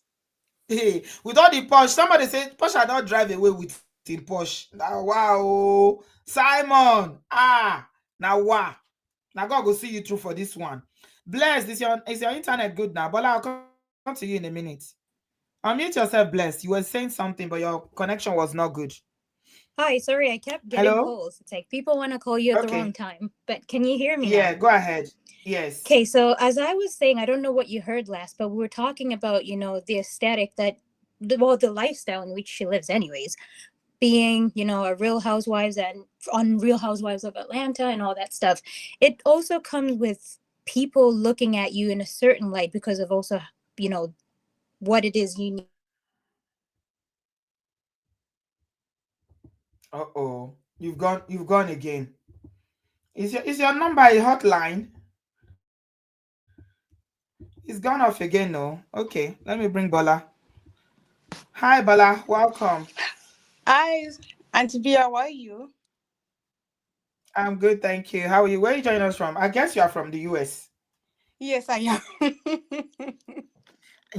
Hey, with all the Porsche, somebody said Porsche not drive away with in Porsche. Now wow, Simon. Now wow. Now God go see you through for this one. Bless, is your internet good now? But I'll come to you in a minute. Unmute yourself, Bless. You were saying something, but your connection was not good. Hi, sorry, I kept Hello? getting calls. It's like people want to call you at the Okay. wrong time. But can you hear me Yeah, now? go ahead. Yes. Okay, so as I was saying, I don't know what you heard last, but we were talking about, the aesthetic the lifestyle in which she lives, anyways, being, a Real Housewives and on Real Housewives of Atlanta and all that stuff. It also comes with people looking at you in a certain light because of also, what it is you need to do and all that stuff. So I understand that you want to marry Uh-oh. a You've gone again. Nigerian Is your person. number a hotline? It's gone off again, no. Okay, let me bring Bola. Hi, Bola. Welcome. Hi, Auntie Bia, how are you? I'm good, thank you. How are you? Where are you joining us from? I guess you are from the US. Yes, I am.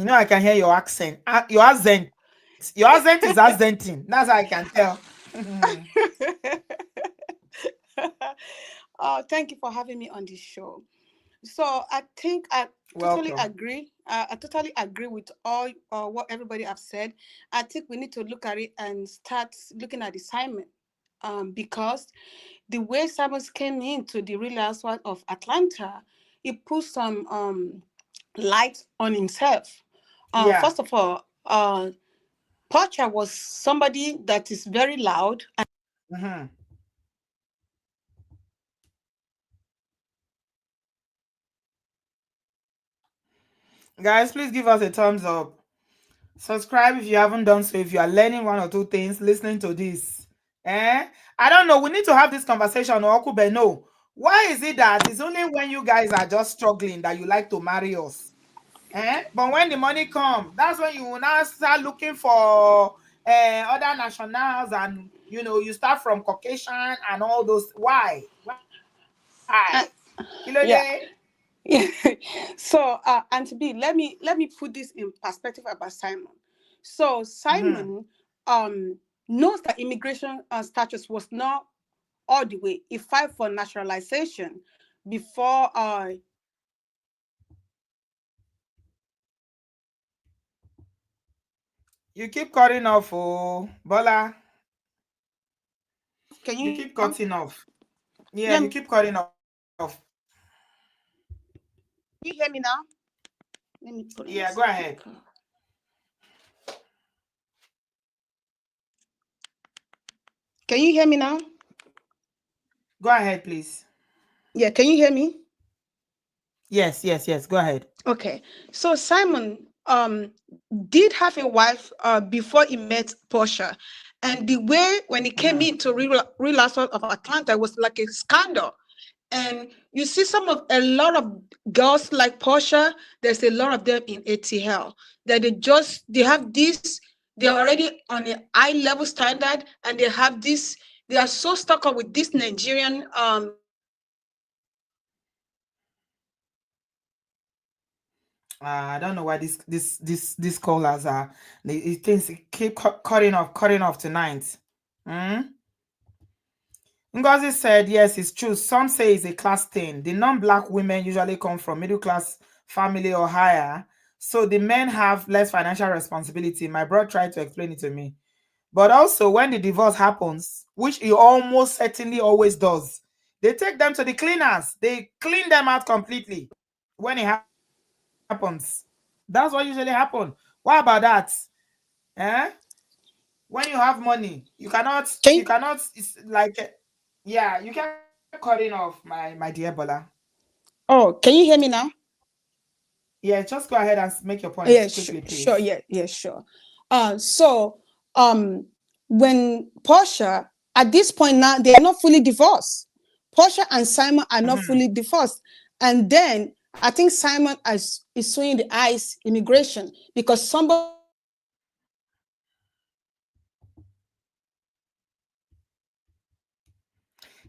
I can hear your accent. Your accent. Your accent is accenting. That's how I can tell. Oh, thank you for having me on this show. So I think I totally Welcome. agree. I totally agree with all what everybody have said. I think we need to look at it and start looking at the Simon, because the way Simon came into the real housewife of Atlanta, he put some light on himself. Yeah. First of all, Porsha was somebody that is very loud. Mm-hmm. Guys, please give us a thumbs up. Subscribe if you haven't done so. If you are learning one or two things, listening to this. I don't know. We need to have this conversation, Okube. No. Why is it that it's only when you guys are just struggling that you like to marry us? But when the money come, that's when you will now start looking for other nationals, and you start from Caucasian and all those. Why? Uh, Kilo yeah. day? Yeah. So, Auntie B, let me put this in perspective about Simon. So Mhm. Simon knows that immigration status was not all the way. He filed for naturalization before You keep cutting off, oh Bola. can You you keep cutting off. Yeah, let you me keep cutting off. can you hear me now? Let me put on Yeah, go ahead. speaker. Can you hear me now? Go ahead, please. Yeah, can you hear me? Yes, yes, yes. Go ahead. Okay. So Simon did have a wife before he met Porsha. And the way when he came Mhm. into real estate of Atlanta was like a scandal. And you see a lot of girls like Porsha, there's a lot of them in ATL that they have this, they're already on a high level standard, and they have this, they are so stuck up with this Nigerian I don't know why these callers are. Things keep cutting off tonight. Hmm? Ngozi said, yes, it's true. Some say it's a class thing. The non-black women usually come from middle class family or higher, so the men have less financial responsibility. My brother tried to explain it to me. But also, when the divorce happens, which it almost certainly always does, they take them to the cleaners. They clean them out completely when it happens. That's what usually happens. What about that? Eh? When you have money, you can cannot, it's like, yeah, you kept cutting off, my dear Bola. oh, can you hear me now? Yeah, just go ahead and make your point Yeah, quickly, sure, please. yeah, sure. So um, when Porsche, at this point now, they are not fully divorced. Porsche and Simon are not Mhm. fully divorced, and then I think Simon is suing the ICE immigration because somebody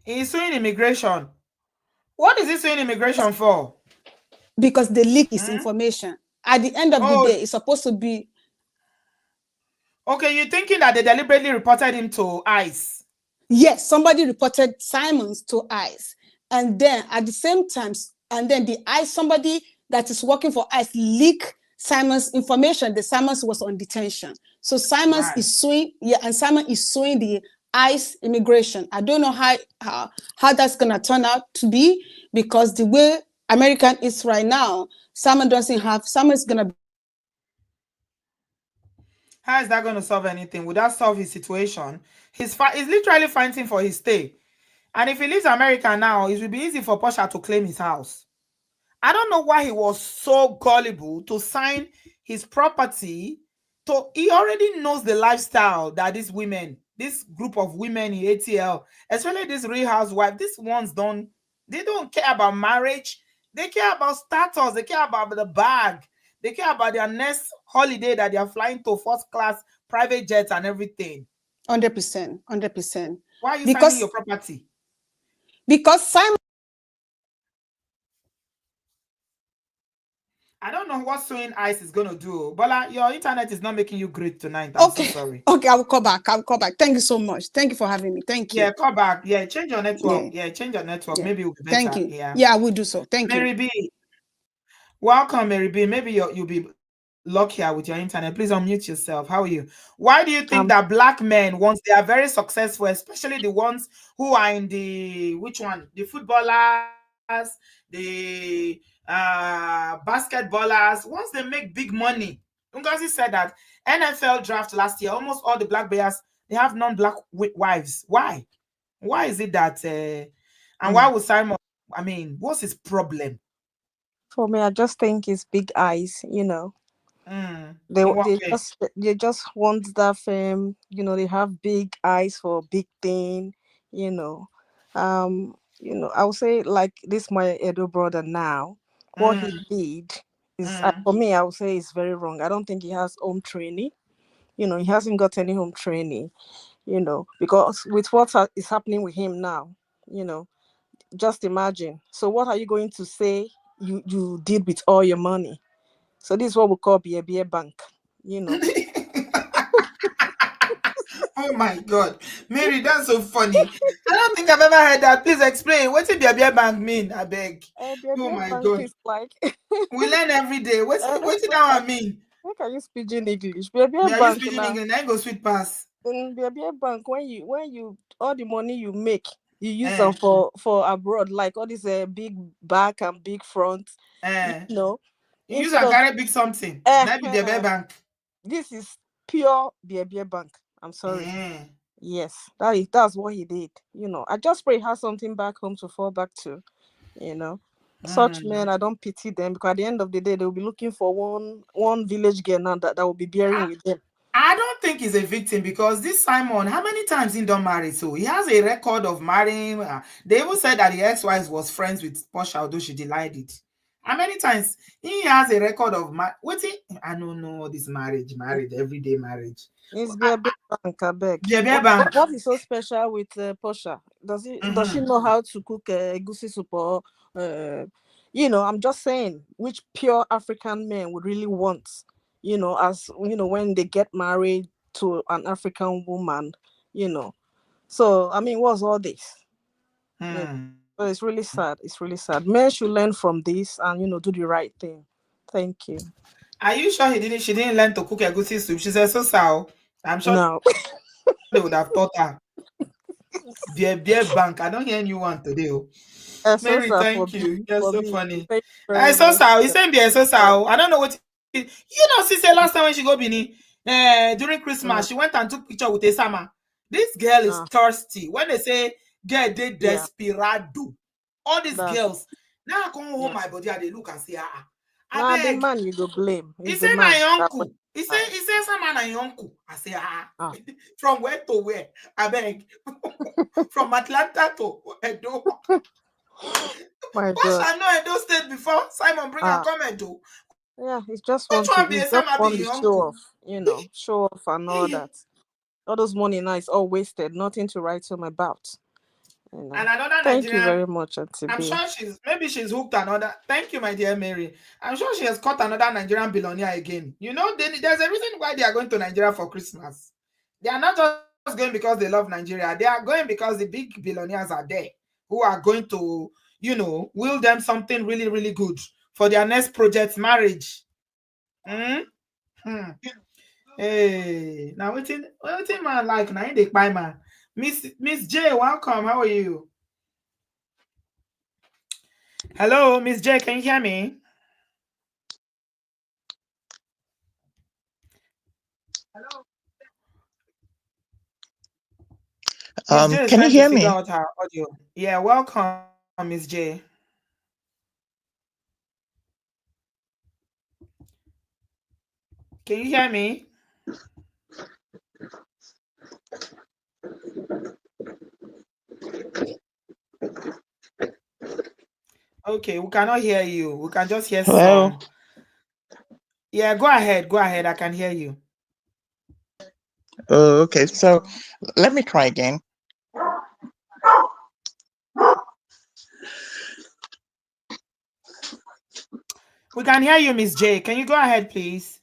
He's suing immigration. What is he suing immigration for? because they leak his Hmm? information. At the end of the Oh, day, it's supposed to be okay, you're thinking that they deliberately reported him to ICE. yes, somebody reported Simons to ICE. And then at the same time, and then the ICE, somebody that is working for ICE leak Simons information that Simons was on detention. So Simons Right. is suing, yeah, and Simon is suing the ICE immigration. I don't know how that's gonna turn out to be because the way American is right now, Simon is gonna How is that going to solve anything? Would that solve his situation? He's literally fighting for his stay. And if he leaves America now, it will be easy for Posha to claim his house. I don't know why he was so gullible to sign his property. He already knows the lifestyle that this group of women in ATL, especially this real housewife, these ones they don't care about marriage. They care about status. They care about the bag. They care about their next holiday that they are flying to first class private jets and everything. 100%, 100%. Why are you signing your Because property? Simon I don't know what suing ice is gonna do. Bola, your internet is not making you great tonight. I'm so okay, sorry. okay, I will call back. I will call back. Thank you so much. Thank you for having me. Thank Yeah, you. call back. Yeah, change your network. Yeah, Yeah, change your network. yeah. Maybe it will be Thank better. you. Yeah. Yeah, I will do so. Thank you. Mary B, welcome, Mary B. Maybe you'll be luckier with your internet. Please unmute yourself. How are you? Why do you think Um, that black men, once they are very successful, especially the ones who are in the which one? The footballers, the basketballers, once they make big money. Ngozi said that NFL draft last year, almost all the black players they have non-black wives. Why? Why is it that and why um, would Simon, I mean, what's his problem? For me, I just think it's big eyes. You know, they In what they way? just they just want that fame. You know, they have big eyes for big thing. You know, I would say like this my Edo brother now. What he Mm, did is mm. for me. I would say it's very wrong. I don't think he has home training. You know, he hasn't got any home training. Because with what is happening with him now, you know, just imagine. So what are you going to say you did with all your money? So this is what we call beer bank, you know. Oh my God, Mary, that's so funny. I don't think I've ever heard that. Please explain. What did beer bank mean? I beg. Oh Beer my bank God, is like we learn every day. What did where that one mean? can you speak in English? Beer Me, are you bank speaking now. English? I go sweet pass. In beer bank, when you all the money you make, you use them Eh, for abroad, like all this big back and big front, eh. you know, You use instead and of carry big something. Maybe the beer uh, bank. this is pure beer bank. I'm sorry. Eh. Yes, that's what he did. You know, I just pray he has something back home to fall back to. You know, such Mm. men, I don't pity them because at the end of the day, they'll be looking for one village girl now that will be bearing with them. I don't think he's a victim because this Simon, how many times he don't marry? So he has a record of marrying. They even said that the ex-wife was friends with Porsha, although she denied it. How many times he has a record of waiting? I don't know this marriage, everyday marriage. It's beer bank, I beg. Beer What, bank. what what is so special with Porsha? Does she Mm-hmm. know how to cook egusi soup or I'm just saying which pure African men would really want, as when they get married to an African woman, you know. So I mean, what's all this? You know, Hmm. so it's really sad. It's really sad. Men should learn from this and do the right thing. Thank you. Are you sure she didn't learn to cook egusi soup? She said so sao. I'm sure they would No. have taught her. Beer bank. I don't hear any one today. Oh. Mary, Esosa thank you. You're for so me. funny. Thank you I very so much. sao. He sent me so sao. I don't know what. Sister, last time when she go Bini, during Christmas, Mm, she went and took picture with a summer. This girl is uh, thirsty. When they say girl, they yeah, desperado. All these that's girls. Now I come home yeah. my body and they look and say, I Now the beg. man you go blame He is the said man my that was uncle. bad. He said some man my uncle. I say Ah, from where to where? I beg. From Atlanta to Edo. my God. Posha know Edo State before. Simon bring and Ah, come Edo. yeah. Which one be He a just Sama be want to your show uncle? off. Show off and all that. All those money now is all wasted. Nothing to write home about. You know. And another Thank you Nigerian, very much, Auntie I'm B. sure she's hooked another. Thank you, my dear Mary. I'm sure she has caught another Nigerian billionaire again. There's a reason why they are going to Nigeria for Christmas. They are not just going because they love Nigeria. They are going because the big billionaires are there who are going to, will them something really, really good for their next project marriage. Hmm? Hmm. Hey, now waiting man like now in the man. Miss J, welcome. How are you? Hello, Miss J, can you hear me? Miss J is Can you trying to hear figure me? out her audio. Yeah, welcome, Miss J. Can you hear me? Okay, we cannot hear you. We can just hear Hello. some. Yeah, go ahead. Go ahead. I can hear you. Oh, okay. So let me try again. We can hear you, Miss J. Can you go ahead, please?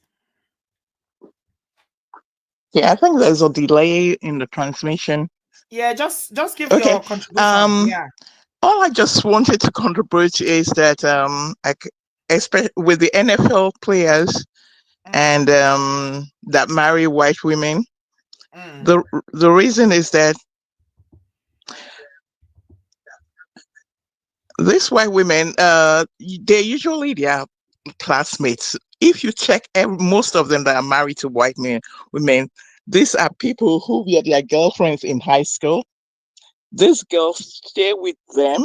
Yeah, I think there's a delay in the transmission. Yeah, just give Okay. your contribution. Yeah. All I just wanted to contribute is that with the NFL players Mm, and that marry white women, mm, the reason is that these white women, they're usually their classmates. If you check most of them that are married to white women, these are people who were their girlfriends in high school. These girls stay with them.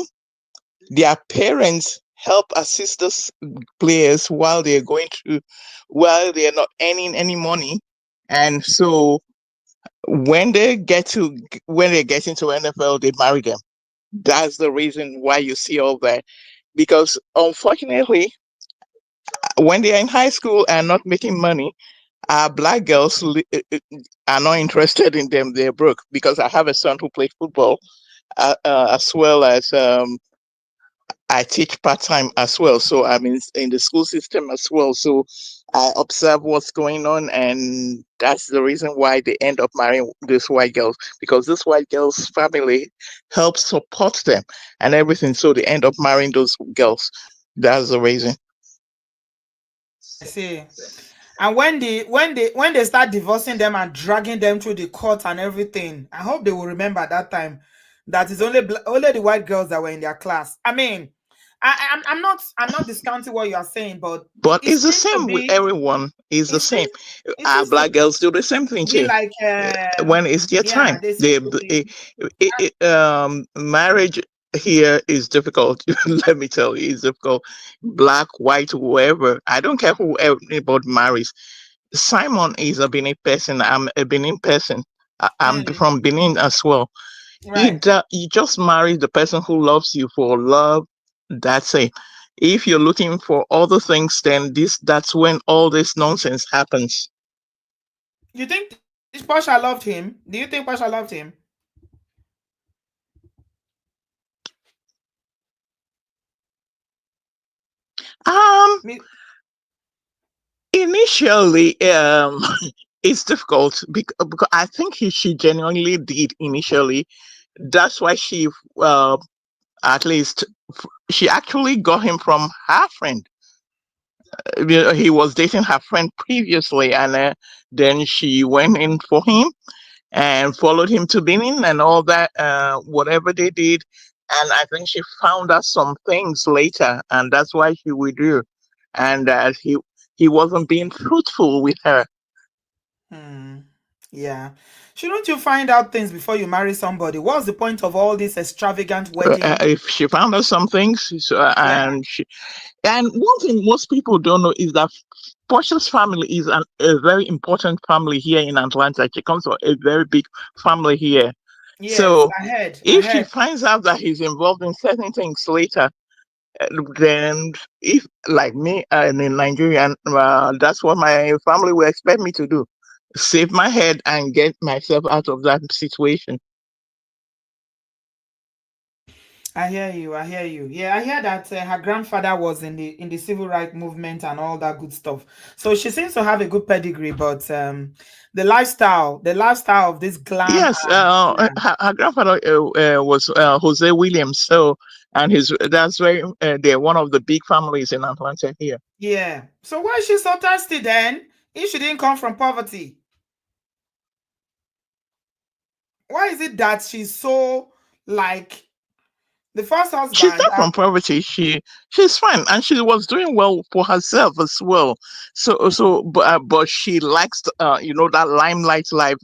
Their parents help assist those players while they're going through, while they're not earning any money. And so when they get to when they get into NFL, they marry them. That's the reason why you see all that. Because unfortunately, when they are in high school and not making money, black girls are not interested in them. They're broke. Because I have a son who plays football, as well as I teach part time as well. So I'm in the school system as well. So I observe what's going on, and that's the reason why they end up marrying these white girls, because this white girls' family helps support them and everything. So they end up marrying those girls. That's the reason. I see. And when they start divorcing them and dragging them through the court and everything, I hope they will remember that time that it's only the white girls that were in their class. I mean, I'm not discounting what you are saying, but But it it's the seems to same with be everyone. It's the it same. seems it seems to Black girls do the same thing be too. like When it's their yeah, time, they seem to be marriage here is difficult. Let me tell you, it's difficult. Black, white, whoever. I don't care who anybody marries. Simon is a Benin person. I'm a Benin person. I'm mm, from Benin as well. right. You just marry the person who loves you for love. That's it. If you're looking for other things, then that's when all this nonsense happens. You think Pasha loved him? Do you think Pasha loved him? Um, Me, Initially, it's difficult because I think she genuinely did initially. That's why uh, at least she actually got him from her friend. He was dating her friend previously, and then she went in for him and followed him to Benin and all that, whatever they did. And I think she found out some things later, and that's why she withdrew. And he wasn't being truthful with her. hmm. Yeah. Shouldn't you find out things before you marry somebody? What's the point of all this extravagant wedding? If she found out some things, Yeah. and one thing most people don't know is that Porsha's family is a very important family here in Atlanta. She comes from a very big family here. Yes, So I heard. I if she heard. finds out that he's involved in certain things later, then if like me and in Nigeria, that's what my family will expect me to do: save my head and get myself out of that situation. I hear you. I hear you. Yeah, I hear that her grandfather was in the civil rights movement and all that good stuff. So she seems to have a good pedigree, but the lifestyle of this glam Yes, and yeah, her grandfather was Jose Williams. So, and his that's very they're one of the big families in Atlanta here. yeah. So why is she so thirsty then? If she didn't come from poverty, why is it that she's so like the first She's husband? not from poverty. She's fine, and she was doing well for herself as well. But she likes that limelight life.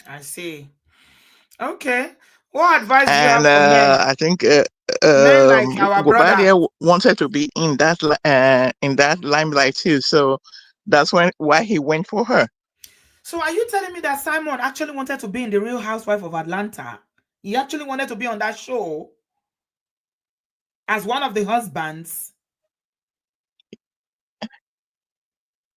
I see. Okay. What advice do you And have for men? I think Men like our brother. Wanted to be in that limelight too. So that's why he went for her. So are you telling me that Simon actually wanted to be in the Real Housewife of Atlanta? He actually wanted to be on that show as one of the husbands.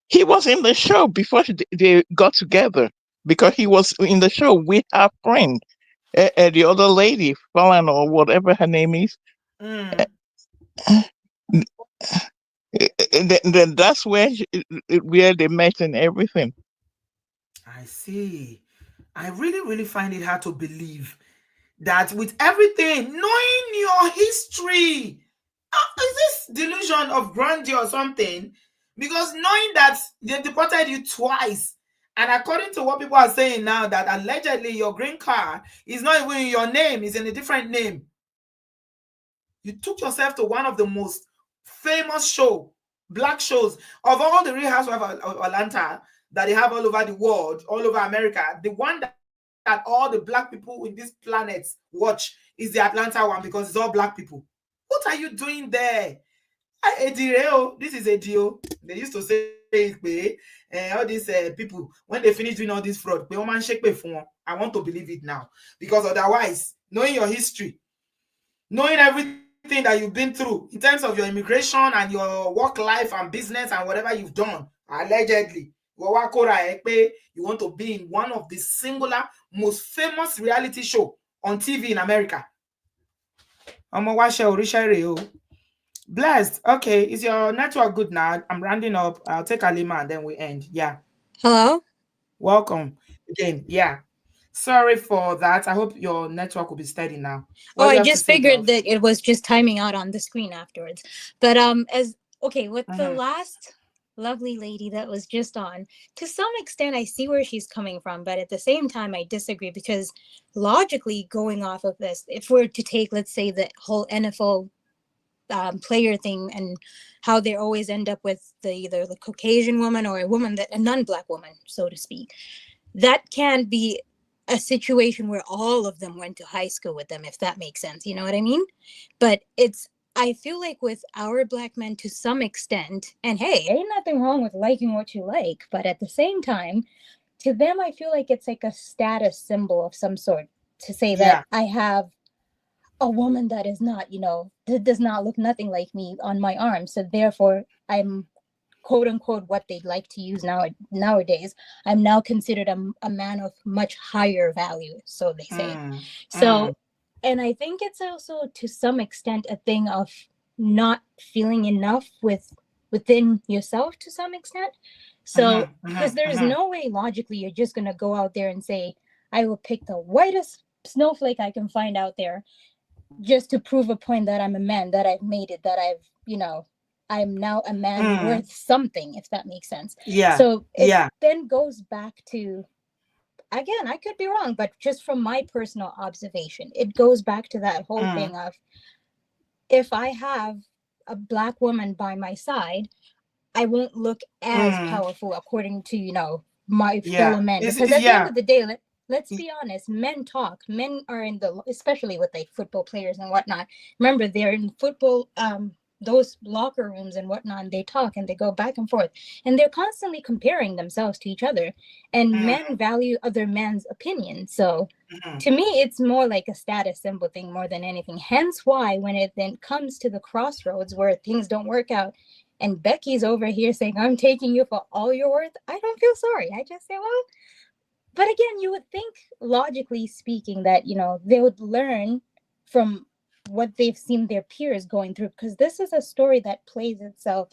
He was in the show before they got together, because he was in the show with her friend, the other lady, Fallon or whatever her name is. Mm, Then that's where they met and everything. I see. I really, really find it hard to believe that with everything, knowing your history, is this delusion of grandeur or something? Because knowing that they deported you twice, and according to what people are saying now, that allegedly your green card is not even in your name, it's in a different name. You took yourself to one of the most famous black shows of all the Real Housewives of Atlanta that they have all over the world, all over America. The one that all the black people in this planet watch is is the Atlanta one because it's all black people. What are you doing there? This is a deal. They used to say all these people, when they finish doing all this fraud, I want to believe it now. Because otherwise, knowing your history, knowing everything that you've been through in terms of your immigration and your work life and business and whatever you've done, allegedly, you want to be in one of the singular most famous reality show on TV in America. Blessed. Okay, is your network good now? I'm rounding up. I'll take Alima and then we end. Yeah. Hello? Welcome again. Yeah. Sorry for that. I hope your network will be steady now. Oh, What do you I have to just say, figured girls? that it was just timing out on the screen afterwards. But with the last lovely lady that was just on, to some extent I see where she's coming from, but at the same time I disagree, because logically, going off of this, if we're to take, let's say, the whole NFL player thing and how they always end up with either the Caucasian woman or a non-black woman, so to speak, that can be a situation where all of them went to high school with them, if that makes sense. You know what I mean? But I feel like with our black men, to some extent, and hey, ain't nothing wrong with liking what you like, but at the same time, to them, I feel like it's like a status symbol of some sort to say that I have a woman that is not, that does not look nothing like me on my arm. So therefore, I'm quote unquote what they'd like to use nowadays. I'm now considered a man of much higher value, so they say. So, and I think it's also to some extent a thing of not feeling enough within yourself to some extent. So, because there's no way logically you're just gonna go out there and say, I will pick the whitest snowflake I can find out there just to prove a point that I'm a man, that I've made it, that I'm now a man worth something, if that makes sense. Yeah. So it then goes back to, again, I could be wrong, but just from my personal observation, it goes back to that whole thing of, if I have a black woman by my side, I won't look as powerful according to, my fellow men. Because at the end of the day, let's be honest, men talk. Men are especially with like football players and whatnot. Remember, they're in football, those locker rooms and whatnot, and they talk and they go back and forth. And they're constantly comparing themselves to each other. And men value other men's opinion. So to me, it's more like a status symbol thing more than anything. Hence why when it then comes to the crossroads where things don't work out, and Becky's over here saying, I'm taking you for all you're worth, I don't feel sorry. I just say, well, but again, you would think, logically speaking, that, they would learn from what they've seen their peers going through, because this is a story that plays itself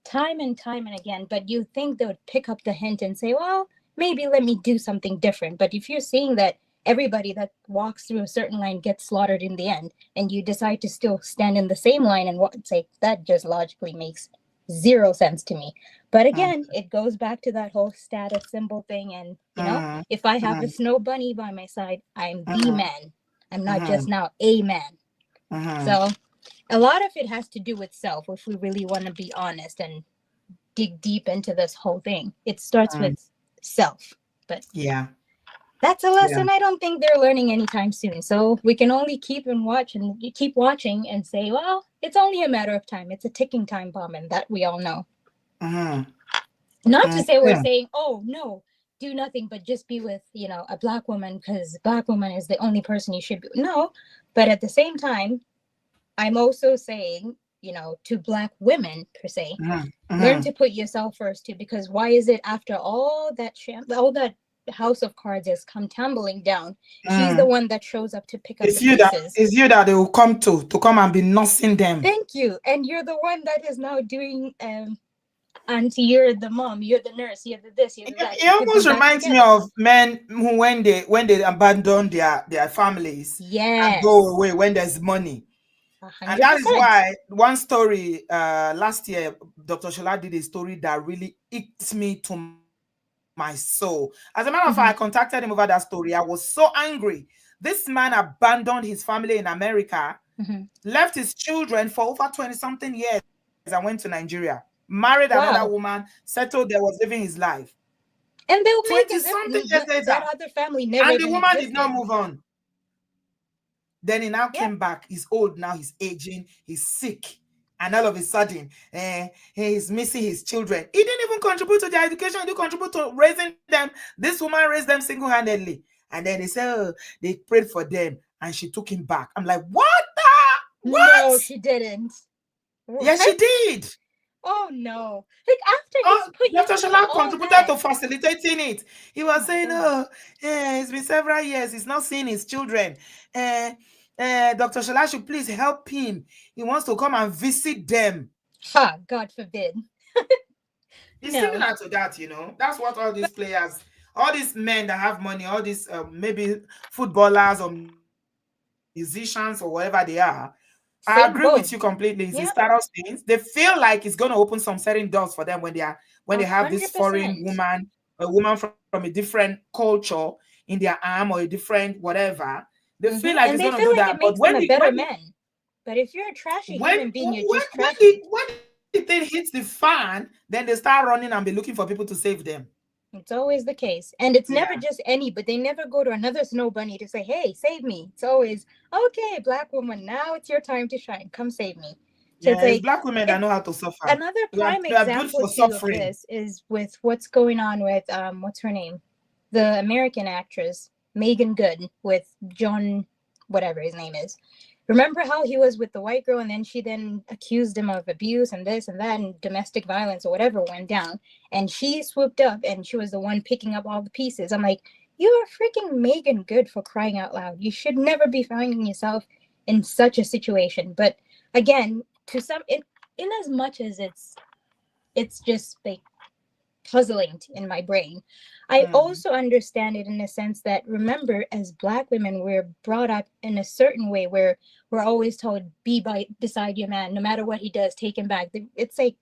time and time and again. But you think they would pick up the hint and say, well, maybe let me do something different. But if you're seeing that everybody that walks through a certain line gets slaughtered in the end, and you decide to still stand in the same line and say, that just logically makes zero sense to me. But again, it goes back to that whole status symbol thing. And, if I have a snow bunny by my side, I'm the man. I'm not just now a man. So a lot of it has to do with self, if we really want to be honest and dig deep into this whole thing. It starts with self. But that's a lesson I don't think they're learning anytime soon. So we can only keep watching and say, well, it's only a matter of time. It's a ticking time bomb, and that we all know. Not to say we're saying, oh, no, do nothing but just be with, a black woman, because a black woman is the only person you should be. No, but at the same time, I'm also saying, to black women per se, learn to put yourself first too, because why is it after all that house of cards has come tumbling down, she's the one that shows up to pick up the pieces. It's you that they will come to come and be nursing them. Thank you. And you're the one that is now doing auntie, you're the mom, you're the nurse, you're the this, you're the that. It almost reminds me of men who, when they abandon their families and go away when there's money. 100%. And that is why one story last year, Dr. Shola did a story that really icked me to my soul. As a matter of fact, I contacted him over that story. I was so angry. This man abandoned his family in America, left his children for over 20-something years, and went to Nigeria. Married another woman, settled there, was living his life. And they'll 20-something years later, that other family never. And the woman did not move on. Then he now Yeah. came back. He's old now. He's aging. He's sick. And all of a sudden, he's missing his children. He didn't even contribute to their education. He didn't contribute to raising them. This woman raised them single-handedly. And then they said, oh, they prayed for them. And she took him back. I'm like, what the? No, What? she didn't. Yeah, she What? did. Oh no. Like after Oh, he's put you Dr. through Shala all contributed that. to facilitating it. He was My saying, God. oh, it's been several years. He's not seeing his children. Dr. Shala should please help him. He wants to come and visit them. Ha, God forbid. It's No. similar to that, you know. That's what all these players, all these men that have money, all these maybe footballers or musicians or whatever they are, I agree with you Same completely. It's boat. the status Yeah. things. They feel like it's going to open some certain doors for them when they have this foreign 100%. woman, a woman from a different culture in their arm or a different whatever. They feel like it's And going they to do feel like that. it But makes them a better man. But if you're a trashy human being, you're just trashy. when the thing hits the fan, then they start running and be looking for people to save them. It's always the case. And it's Yeah. never just any, but they never go to another snow bunny to say, hey, save me. It's always, okay, black woman, now it's your time to shine. Come save me. So Yeah, it's it's like, black women that know how to suffer. another prime We are built example for too of suffering. this is with what's going on with, what's her name? The American actress, Megan Good, with John, whatever his name is. Remember how he was with the white girl and then she then accused him of abuse and this and that and domestic violence or whatever went down. And she swooped up and she was the one picking up all the pieces. I'm like, you are freaking Megan Good, for crying out loud. You should never be finding yourself in such a situation. But again, to some, in as much as it's just like puzzling in my brain, I also understand it in a sense that, remember, as black women, we're brought up in a certain way where we're always told, be beside your man, no matter what he does, take him back. It's like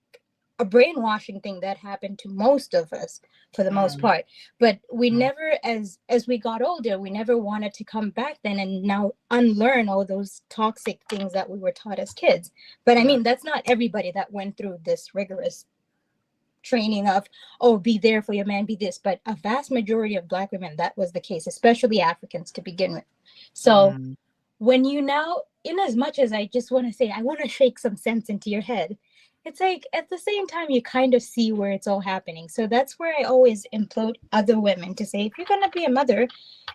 a brainwashing thing that happened to most of us for the most part. But we never, as we got older, we never wanted to come back then and now unlearn all those toxic things that we were taught as kids. But I mean, that's not everybody that went through this rigorous training of, oh, be there for your man, be this. But a vast majority of black women, that was the case, especially Africans to begin with. So when you now, in as much as I just want to say, I want to shake some sense into your head, it's like at the same time you kind of see where it's all happening. So that's where I always implode other women to say, if you're going to be a mother,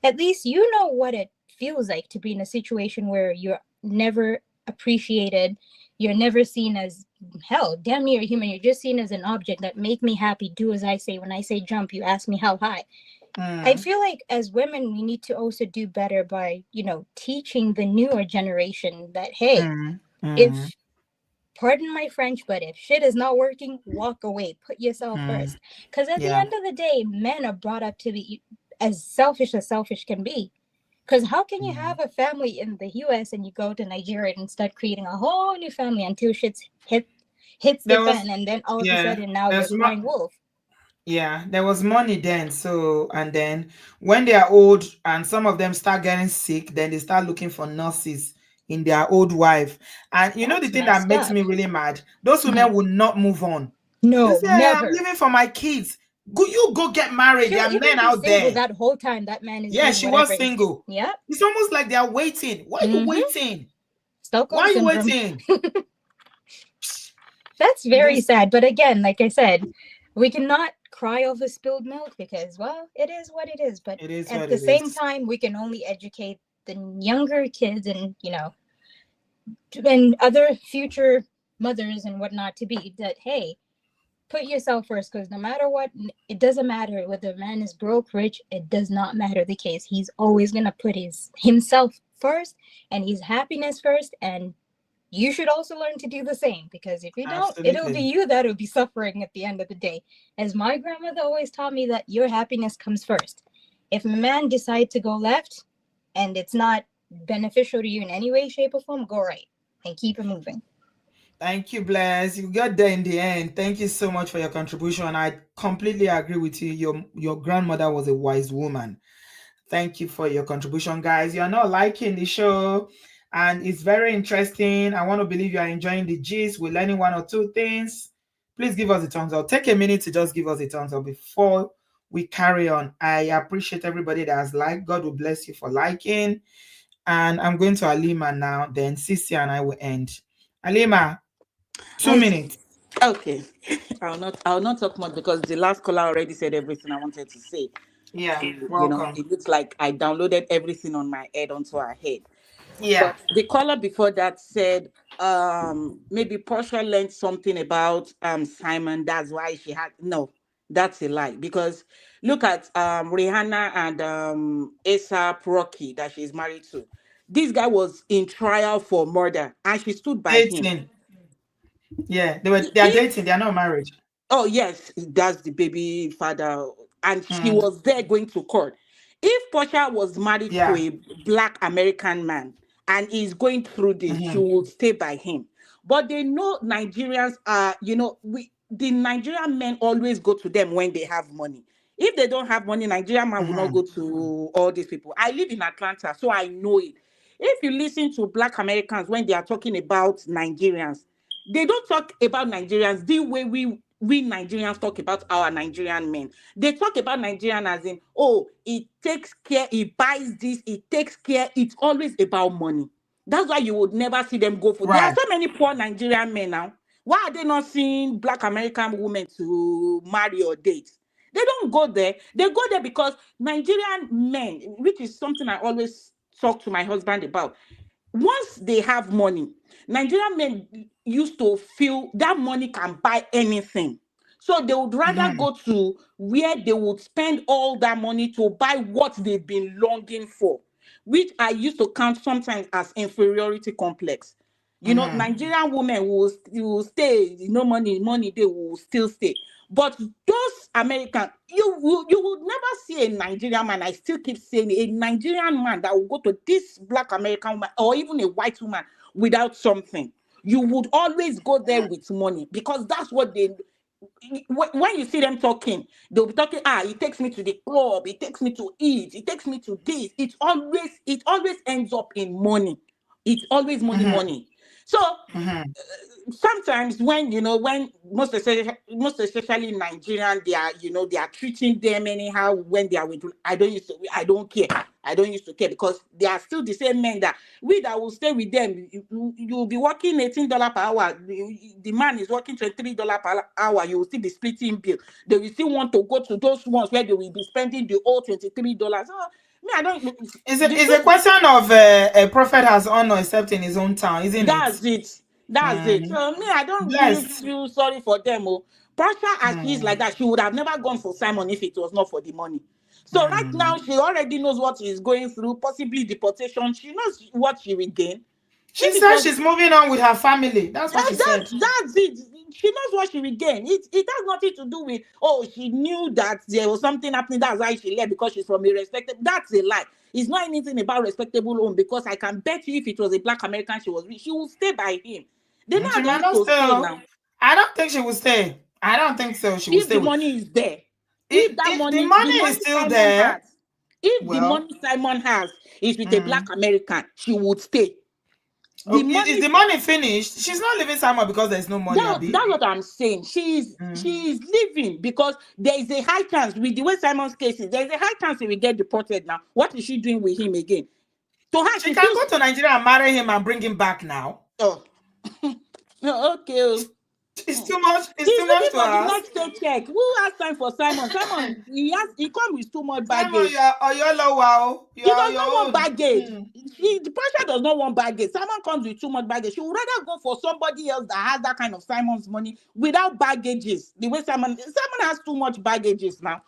at least you know what it feels like to be in a situation where you're never appreciated, you're never seen as, hell, damn, you're a human, you're just seen as an object that make me happy, do as I say. When I say jump, you ask me how high. I feel like as women, we need to also do better by, teaching the newer generation that, hey, if, pardon my French, but if shit is not working, walk away, put yourself first. Because at the end of the day, men are brought up to be as selfish can be. Because how can you have a family in the US and you go to Nigeria and start creating a whole new family until shit hits the fan, and then all of a sudden now you're crying wolf? Yeah, there was money then. So, and then when they are old and some of them start getting sick, then they start looking for nurses in their old wife. And you know the That's thing that messed makes up. me really mad? Those women will not move on. They No, say, "Hey, I'm never. living for my kids. You go get married. There She'll are even men be out single there." that whole time that man is Yeah, doing she whatever. was single. Yep. It's almost like they are waiting. Why are you waiting? Stockholm Why are you syndrome. waiting? That's very sad. But again, like I said, we cannot cry over spilled milk because, well, it is what it is. But It is at what the it same is. time, we can only educate the younger kids and, and other future mothers and whatnot to be that, hey, put yourself first, because no matter what, it doesn't matter whether a man is broke, rich, it does not matter the case. He's always going to put himself first and his happiness first. And you should also learn to do the same, because if you don't, it'll be Absolutely. you that'll be suffering at the end of the day. As my grandmother always taught me, that your happiness comes first. If a man decides to go left and it's not beneficial to you in any way, shape, or form, go right and keep it moving. Thank you, Bless. You got there in the end. Thank you so much for your contribution. I completely agree with you. Your grandmother was a wise woman. Thank you for your contribution, guys. You're not liking the show, and it's very interesting. I want to believe you are enjoying the gist. We're learning one or two things. Please give us a thumbs up. Take a minute to just give us a thumbs up before we carry on. I appreciate everybody that has liked. God will bless you for liking. and I'm going to Alima now. Then Sisi and I will end. Alima, two I minutes. okay. I'll not talk much because the last caller already said everything I wanted to say. Yeah, welcome. It looks like I downloaded everything on my head onto her head. Yeah, But the caller before that said maybe Portia learned something about Simon. That's why she had no. That's a lie because look at Rihanna and ASAP Rocky that she's married to. This guy was in trial for murder and she stood by him. dating. Yeah, they are dating. If They are not married. Oh, yes, that's the baby father. And she Mm, was there going to court. If Portia was married to yeah. a black American man and is going through this, she Mm-hmm. will stay by him. But they know Nigerians are, the Nigerian men always go to them when they have money. If they don't have money, Nigerian man will not Mm-hmm. go to all these people. I live in Atlanta, so I know it. If you listen to black Americans when they are talking about Nigerians, they don't talk about Nigerians the way we Nigerians talk about our Nigerian men. They talk about Nigerian as in, oh, it takes care, it buys this, it takes care. It's always about money. That's why you would never see them go for. There are Right. so many poor Nigerian men now. Why are they not seeing black American women to marry or date? They don't go there. They go there because Nigerian men, which is something I always talk to my husband about, once they have money, Nigerian men used to feel that money can buy anything. So they would rather Mm-hmm. go to where they would spend all that money to buy what they've been longing for, which I used to count sometimes as inferiority complex. Mm-hmm. Nigerian women will stay, money, they will still stay. But those Americans, you would never see a Nigerian man. I still keep saying a Nigerian man that will go to this black American woman or even a white woman without something. You would always go there with money because that's what they. When you see them talking, they'll be talking. It takes me to the club. It takes me to eat. It takes me to this. It always ends up in money. It's always money, Mm-hmm. money. So Mm-hmm. sometimes when most especially Nigerian, they are treating them anyhow when they are with. I don't care. I don't used to care because they are still the same men that will stay with them. You'll be working $18 per hour. The man is working $23 per hour. You will still be splitting bill. They will still want to go to those ones where they will be spending the whole $23. Me, I don't. The It's a truth. question of a prophet has honor except in his own town, isn't it? That's it. That's it. Mm. So me, I don't really Blessed. feel sorry for them. Oh, Portia, as she is like Mm. that, she would have never gone for Simon if it was not for the money. So right now, Mm. she already knows what she's going through, possibly deportation. She knows what she will gain. She If it said was she's moving on with her family. That's what she said. that's it. She knows what she will gain. It has nothing to do with she knew that there was something happening. That's why she left because she's from a respectable. That's a lie. It's not anything about respectable home because I can bet you if it was a black American she was with, she will stay by him. They know And how she they might used not to stay. stay Oh. now. I don't think she will stay. I don't think so. She will If stay the with. money is there, if that If the money, the money is money still Simon there, has, if the well, money Simon has is with a black mm, American, she would stay. The oh, is money the money finished? She's not leaving Sama because there's no money, Abby. That's what I'm saying. She's Mm. she's leaving because there is a high chance with the way Simon's case is. There is a high chance he will get deported now. What is she doing with him again? To her, She she can feels go to Nigeria and marry him and bring him back now. oh okay. It's too much. It's He's too much looking to for the ask. next paycheck. Who has time for Simon? Simon, he come with too much Simon, baggage. you are Oyolo wow. You He are does on not your want own. baggage. Mm. The Porsha does not want baggage. Simon comes with too much baggage. She would rather go for somebody else that has that kind of Simon's money without baggages. The way Simon has too much baggages now.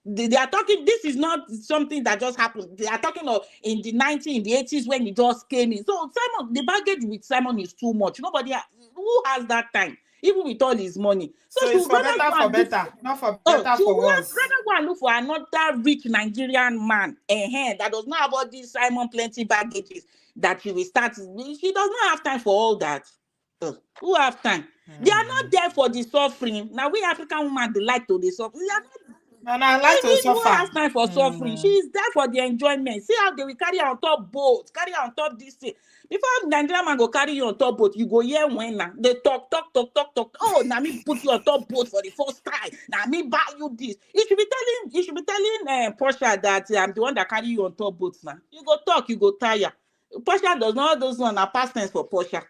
They are talking. This is not something that just happened. They are talking of in the 90s, in the 80s when he just came in. So Simon, the baggage with Simon is too much. Who has that time, even with all his money. So So she it's would for rather better, go for and look. better, not for better, She for would worse. rather go and look for another rich Nigerian man that does not have all these Simon plenty baggages that she will start. She does not have time for all that. Who have time? They are not Mm. there for the suffering. Now we African women they like to the suffer. They are not. And I like to Who suffer. has time for suffering? She Mm. is there for the enjoyment. See how they will carry her on top boats, carry her on top this thing. Before Nigerian man go carry you on top boat, you go hear when now they talk. Oh, now me put you on top boat for the first time. Now me buy you this. You should be telling Porsha that I'm the one that carry you on top boats now. You go talk, you go tire. Porsha does not those one are past tense for Porsha.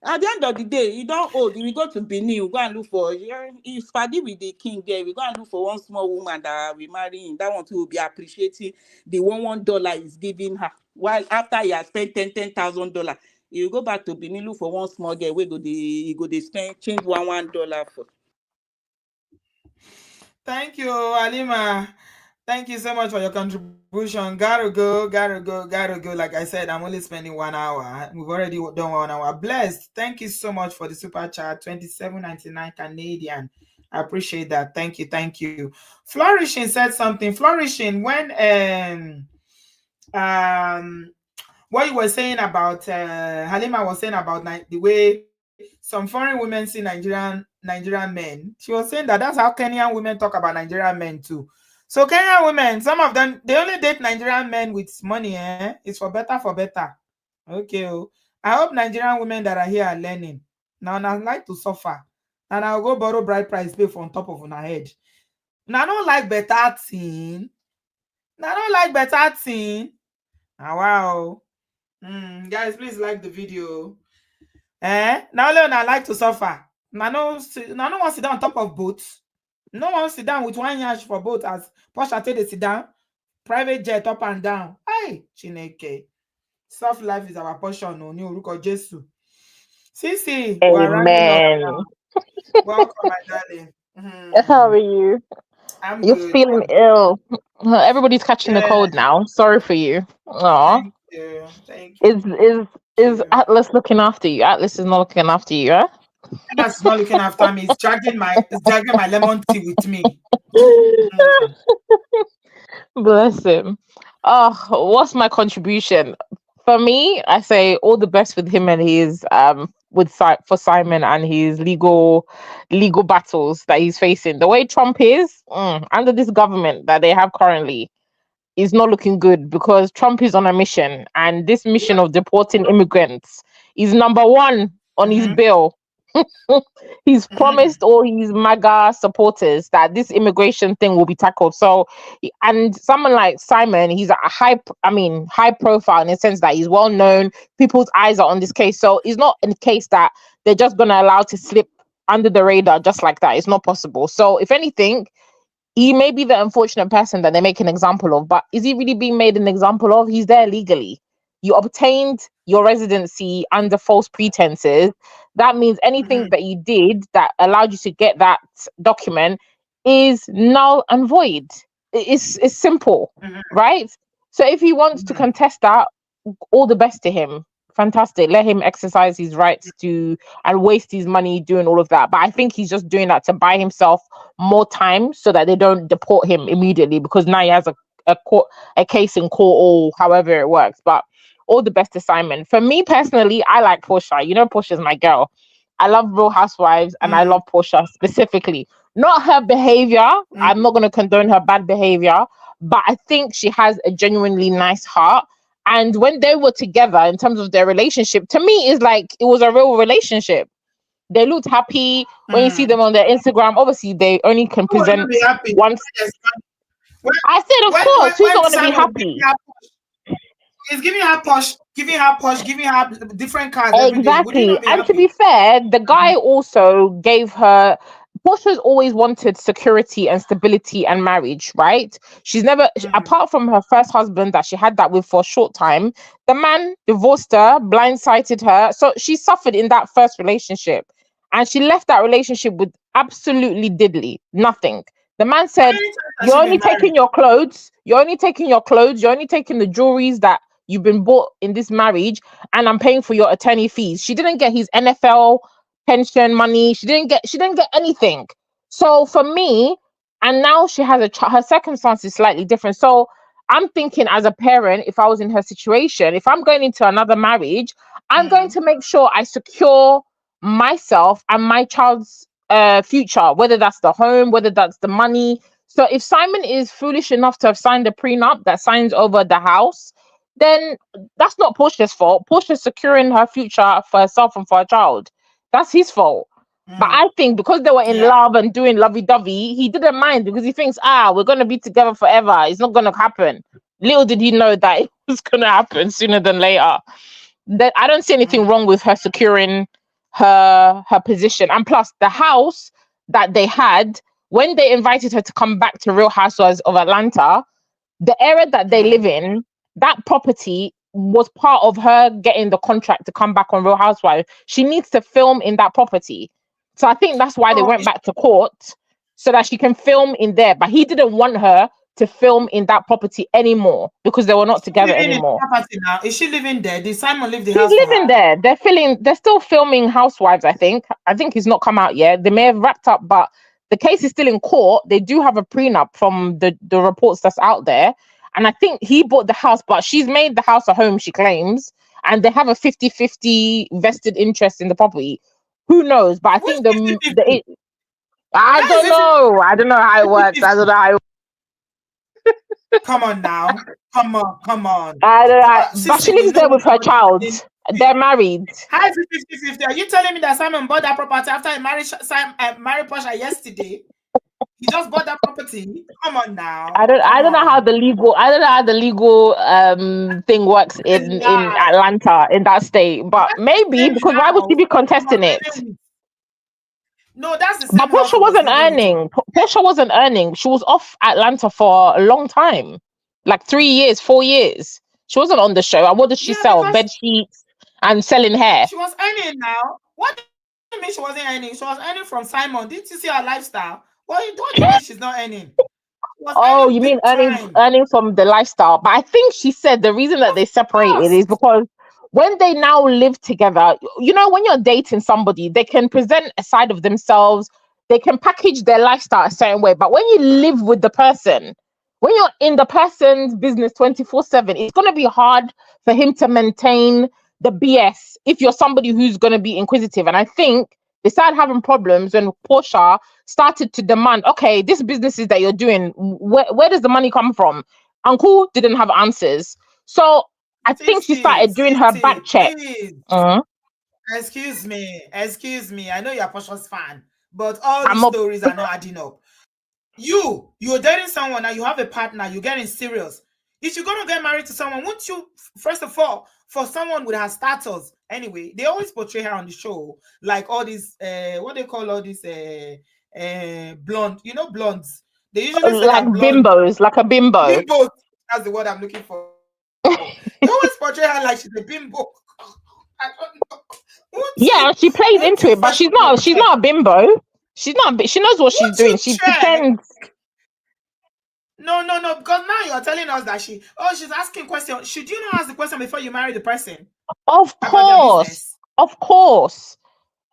At the end of the day, you don't old. We go to Benin, we go and look for if Fadi with the king there, we go and look for one small woman that we marry in. That one too will be appreciating the $1 is giving her. While after he has spent $10,000, you go back to Benin, look for one small girl, we go they spend change $1 for. Thank you, Alima. Thank you so much for your contribution. Gotta go. Like I said, I'm only spending 1 hour. We've already done 1 hour. Blessed. Thank you so much for the super chat. 27.99 Canadian. I appreciate that. Thank you. Flourishing said something. Flourishing when what you were saying about Halima was saying about the way some foreign women see Nigerian men. She was saying that that's how Kenyan women talk about Nigerian men too. So Kenyan women, some of them they only date Nigerian men with money. It's for better, for better. Okay. Oh. I hope Nigerian women that are here are learning. Now I like to suffer, and I'll go borrow bride price pay for on top of my head. Now I don't like better thing. Now I don't like better thing. Ah, wow. Guys, please like the video. Now only I like to suffer. Now no one sit down on top of boats. No one sit down with one yash for boat as Porsha take the sit down. Private jet up and down. Hey, Chineke. Soft life is our portion. No, new Ruko Jesu. Sisi, we are running up Amen. now. Welcome, my darling. How are you? I'm You're good. feeling ill. Everybody's catching the Yeah, cold now. Sorry for you. Aw. thank you. Thank Is you. Atlas looking after you? Atlas is not looking after you, huh? That's not looking after me. It's dragging my lemon tea with me. Mm. Bless him. Oh, what's my contribution? For me, I say all the best with him and his for Simon and his legal battles that he's facing. The way Trump is under this government that they have currently is not looking good because Trump is on a mission, and this mission of deporting immigrants is number one on his Mhm. bill. He's Mhm. promised all his MAGA supporters that this immigration thing will be tackled. So, and someone like Simon, he's a high profile in the sense that he's well known. People's eyes are on this case. So it's not a case that they're just going to allow to slip under the radar just like that. It's not possible. So, if anything, he may be the unfortunate person that they make an example of, but is he really being made an example of? He's there legally. You obtained your residency under false pretenses. That means anything Mhm. that you did that allowed you to get that document is null and void. It's simple, Mhm. right? So if he wants to Mhm. contest that, all the best to him. Fantastic. Let him exercise his rights to and waste his money doing all of that. But I think he's just doing that to buy himself more time so that they don't deport him immediately because now he has a case in court or however it works. But all the best to Simon. For me personally, I like Porsha. You know, Porsha's my girl. I love Real Housewives and I Mhm. love Porsha specifically. Not her behavior. Mhm. I'm not going to condone her bad behavior, but I think she has a genuinely nice heart. And when they were together in terms of their relationship, to me, it's like it was a real relationship. They looked happy when you see Mhm. them on their Instagram. Obviously, they only can Who will not present be happy? once. Yes, When I said, of course, who's not when going to be Simon was giving happy? her, he's giving her different cars every day. Would you Exactly. not be And to be happy? fair, the guy also gave her. Portia's always wanted security and stability and marriage, right? She's never, Mhm. apart from her first husband that she had that with for a short time, the man divorced her, blindsided her. So she suffered in that first relationship. And she left that relationship with absolutely diddly, nothing. The man How said, many times has you're she only been married? taking your clothes, you're only taking your clothes, you're only taking the jewelries that you've been bought in this marriage, and I'm paying for your attorney fees. She didn't get his NFL pension money. She didn't get anything. So for me, and now she has her circumstance is slightly different. So I'm thinking as a parent, if I was in her situation, if I'm going into another marriage, I'm going Mm. to make sure I secure myself and my child's future, whether that's the home, whether that's the money. So if Simon is foolish enough to have signed a prenup that signs over the house, then that's not Portia's fault. Portia's securing her future for herself and for her child. That's his fault. But Mm. I think because they were in Yeah. love and doing lovey dovey, he didn't mind because he thinks, we're going to be together forever. It's not going to happen. little did he know that it was going to happen sooner than later. That I don't see anything wrong with her securing her position. And plus, the house that they had when they invited her to come back to Real Housewives of Atlanta, the area that they live in, that property was part of her getting the contract to come back on Real Housewives. She needs to film in that property. So I think that's why they So went back to court, so that she can film in there. But he didn't want her to film in that property anymore because they were not is she together living in the anymore. property now? Is she living there? Did Simon leave the She's house for living her? there. They're still filming Housewives, I think. I think he's not come out yet. They may have wrapped up, but the case is still in court. They do have a prenup from the reports that's out there. And I think he bought the house, but she's made the house a home, she claims. And they have a 50-50 vested interest in the property. Who knows? But I Which think 50-50? I How is don't it know. I don't know how it works. 50-50? I don't know how it, Come on now. Come on. Come on. I don't know. But she Sister, you lives know there with her what child. They're married. how is it 50-50? Are you telling me that Simon bought that property after he married Porsha yesterday? He just bought that property. Come on now. I don't know how Come the legal thing works It's in lie. Atlanta, in that state. But That's the maybe, same because why would she house be he was contesting it? living with. No, that's the But same house he Porsha was wasn't living with. earning. Porsha wasn't earning. She was off Atlanta for a long time, like 3 years, 4 years. She wasn't on the show. And what did she Yeah, sell? because Bed sheets and selling hair. she was earning now. What do you mean she wasn't earning? She was earning from Simon. Didn't you see her lifestyle? What do you mean she's not earning? She was Oh, earning you mean big time. earning from the lifestyle? But I think she said the reason that Of they separated course. is because when they now live together, when you're dating somebody, they can present a side of themselves, they can package their lifestyle a certain way. But when you live with the person, when you're in the person's business 24/7, it's gonna be hard for him to maintain the BS if you're somebody who's gonna be inquisitive. And I think they started having problems when Porsha started to demand, okay, this businesses that you're doing, where does the money come from? Uncle didn't have answers. So I think she started doing her back check. Please. Mhm. Excuse me. I know you're a Posha's fan, but all I'm these not. stories are not adding up. You're dating someone now, you have a partner, you're getting serious. If you're gonna get married to someone, won't you, first of all, for someone with her status, anyway, they always portray her on the show like all these what they call all these blonde, blondes. They usually say Like that blonde bimbos, like a bimbo. bimbo. That's the word I'm looking for. They always portray her like she's a bimbo. I don't know. Yeah, she plays Won't into you it, but first of all she's check? not a bimbo. She's not. She knows what she's Won't doing. you She check? pretends. No, because now you're telling us that she's asking questions. Should you not ask the question before you marry the person Of about their course, business? of course.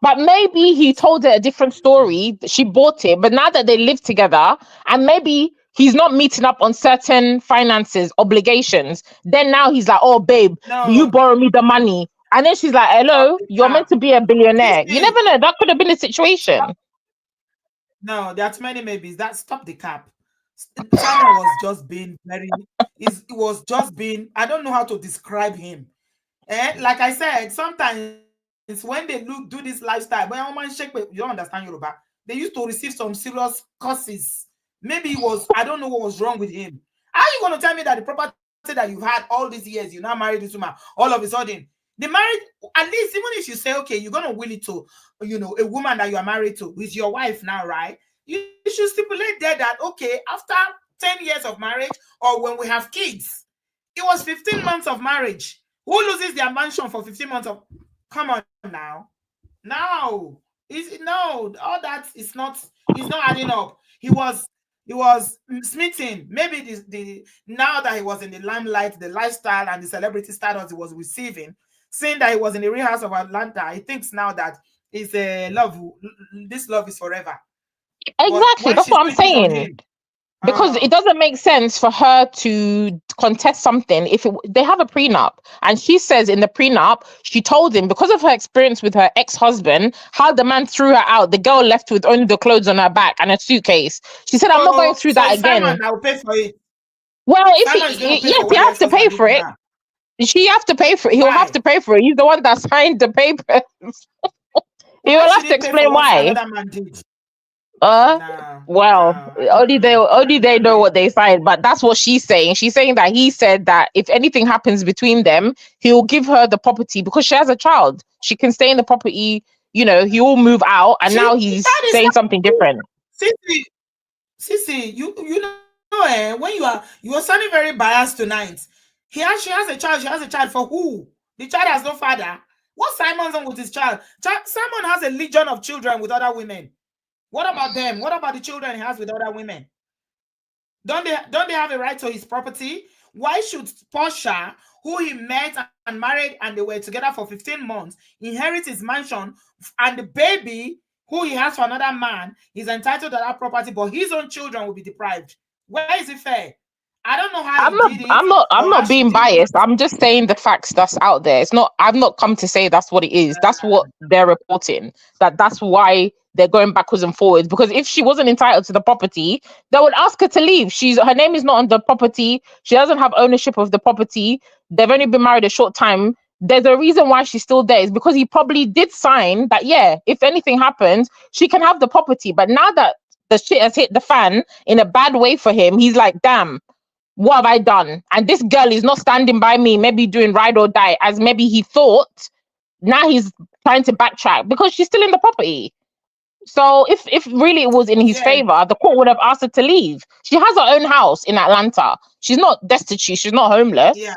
But maybe he told her a different story. She bought it, but now that they live together, and maybe he's not meeting up on certain finances, obligations, then now he's like, oh, babe, you No, borrow me the money. And then she's like, stop hello, the you're cap. meant to be a This billionaire. You is never know. That could have been a situation. no, there are too many maybes. That stop the cap. Simon was just being very. It was just being. I don't know how to describe him. Like I said, sometimes when they do this lifestyle, when a woman shake, you don't understand Yoruba. They used to receive some serious curses. Maybe I don't know what was wrong with him. How are you going to tell me that the property that you've had all these years, you now married this woman, all of a sudden, the marriage, at least even if you say, okay, you're going to will it to, a woman that you are married to, with your wife now, right? You should stipulate there that, okay, after 10 years of marriage, or when we have kids, it was 15 months of marriage. Who loses their mansion for 15 months of? Come on now. No. All that is not, it's not adding up. He was smitten. Maybe the now that he was in the limelight, the lifestyle and the celebrity status he was receiving, seeing that he was in the Real House of Atlanta, he thinks now that it's a love. This love is forever. But Exactly. when That's she's what I'm doing this on saying. him, Because it doesn't make sense for her to contest something if they have a prenup. And she says in the prenup, she told him because of her experience with her ex-husband, how the man threw her out. The girl left with only the clothes on her back and a suitcase. She said, I'm not going through so that it's Simon again. that will pay for it. Well, Simon is going to pay yes, for you what the have to pay ex-husband did for to it. her. She have to pay for it. He'll have Why? to pay for it. He's the one that signed the paper. He will Why have should to he pay for explain what why. another man did? No, Well, no. only I they know agree. what they signed, but that's what she's saying. She's saying that he said that if anything happens between them, he'll give her the property because she has a child. She can stay in the property, he will move out, and now he's That is saying something different. Sissy, Sissy, you know, when you are sounding very biased tonight. She has a child. She has a child for who? The child has no father. What's Simon's on with his child? Simon has a legion of children with other women. What about them? What about the children he has with other women? Don't they have a right to his property? Why should Porsha, who he met and married and they were together for 15 months, inherit his mansion, and the baby who he has for another man is entitled to that property, but his own children will be deprived? Where is it fair? I don't know how I'm he not did I'm it not I'm or how not she being did it. biased. I'm just saying the facts that's out there. It's not I've not come to say that's what it is. That's what they're reporting. That's why they're going backwards and forwards. Because if she wasn't entitled to the property, they would ask her to leave. Her name is not on the property. She doesn't have ownership of the property. They've only been married a short time. There's a reason why she's still there. Is because he probably did sign that, yeah, if anything happens, she can have the property. But now that the shit has hit the fan in a bad way for him, he's like, damn, what have I done? And this girl is not standing by me, maybe doing ride or die, as maybe he thought. Now he's trying to backtrack because she's still in the property. So if really it was in his Yeah, favor, the court would have asked her to leave. She has her own house in Atlanta. She's not destitute. She's not homeless. yeah.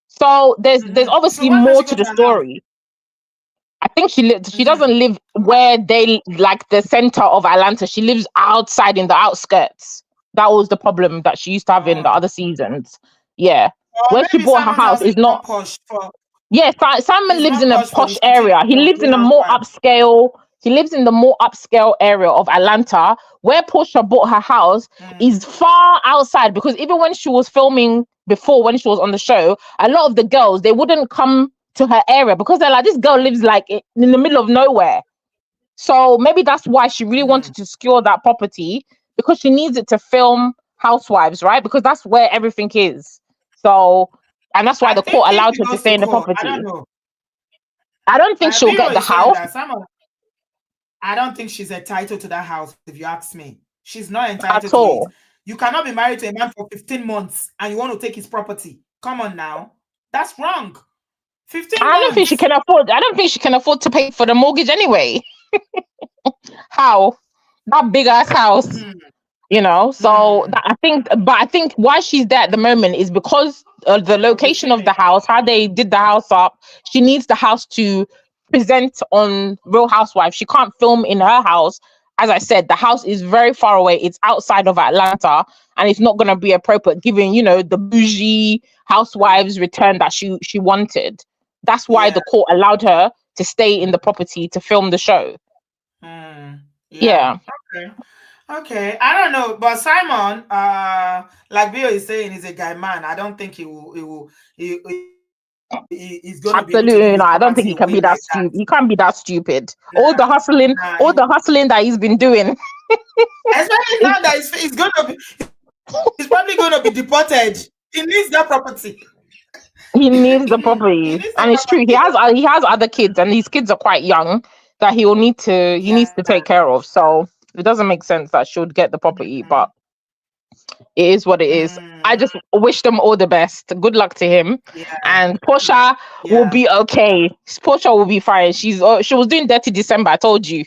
So there's So obviously why can't more she to go the to her house? story. I think she doesn't live Why? where they like the center of Atlanta. She lives outside in the outskirts. That was the problem that she used to have in the Oh. other seasons. Yeah. Or Where she maybe bought her Simon's house house is is not. not posh for Yeah, Simon it's lives not in a posh for the posh city area. He of lives Real in a more Housewives. upscale. He lives in the more upscale area of Atlanta. Where Porsha bought her house is far outside because even when she was filming before, when she was on the show, a lot of the girls they wouldn't come to her area because they're like, this girl lives like in the middle of nowhere. So maybe that's why she really wanted to secure that property because she needs it to film Housewives, right? Because that's where everything is. So, and that's why I the think court if allowed he her to goes stay to in the court, I don't property. know. I don't think she'll Biro get the is saying house that I don't think she's entitled to that house, if you ask me. She's not at entitled to it. all. You cannot be married to a man for 15 months and you want to take his property. Come on now. That's wrong. 15 I don't think she months. can afford. I don't think she can afford to pay for the mortgage anyway. How? That big ass house. So I think why she's there at the moment is because the Of the location of the filming. house, how they did the house up. She needs the house to present on Real Housewives. She can't film in her house. As I said, the house is very far away. It's outside of Atlanta, and it's not going to be appropriate given the bougie housewives return that she wanted. That's why Yeah. the court allowed her to stay in the property to film the show. Yeah. Yeah, Okay. Okay. I don't know. But Simon, like Bill is saying, he's a guy man. I don't think he's gonna be able to leave absolutely. his No, I don't property think he can away be that like that. stupid. He can't be that stupid. All Nah, the hustling, nah. all the hustling that he's been doing. Especially now that he's probably gonna be deported. He needs that property. He needs the He property, needs that and it's true. He property. has other kids, and these kids are quite young that he Yeah. needs to take care of. So it doesn't make sense that she would get the property, but it is what it is. I just wish them all the best. Good luck to him, Yeah. and Porsha will Yeah. be okay. Porsha will be fine. She was doing dirty December. I told you.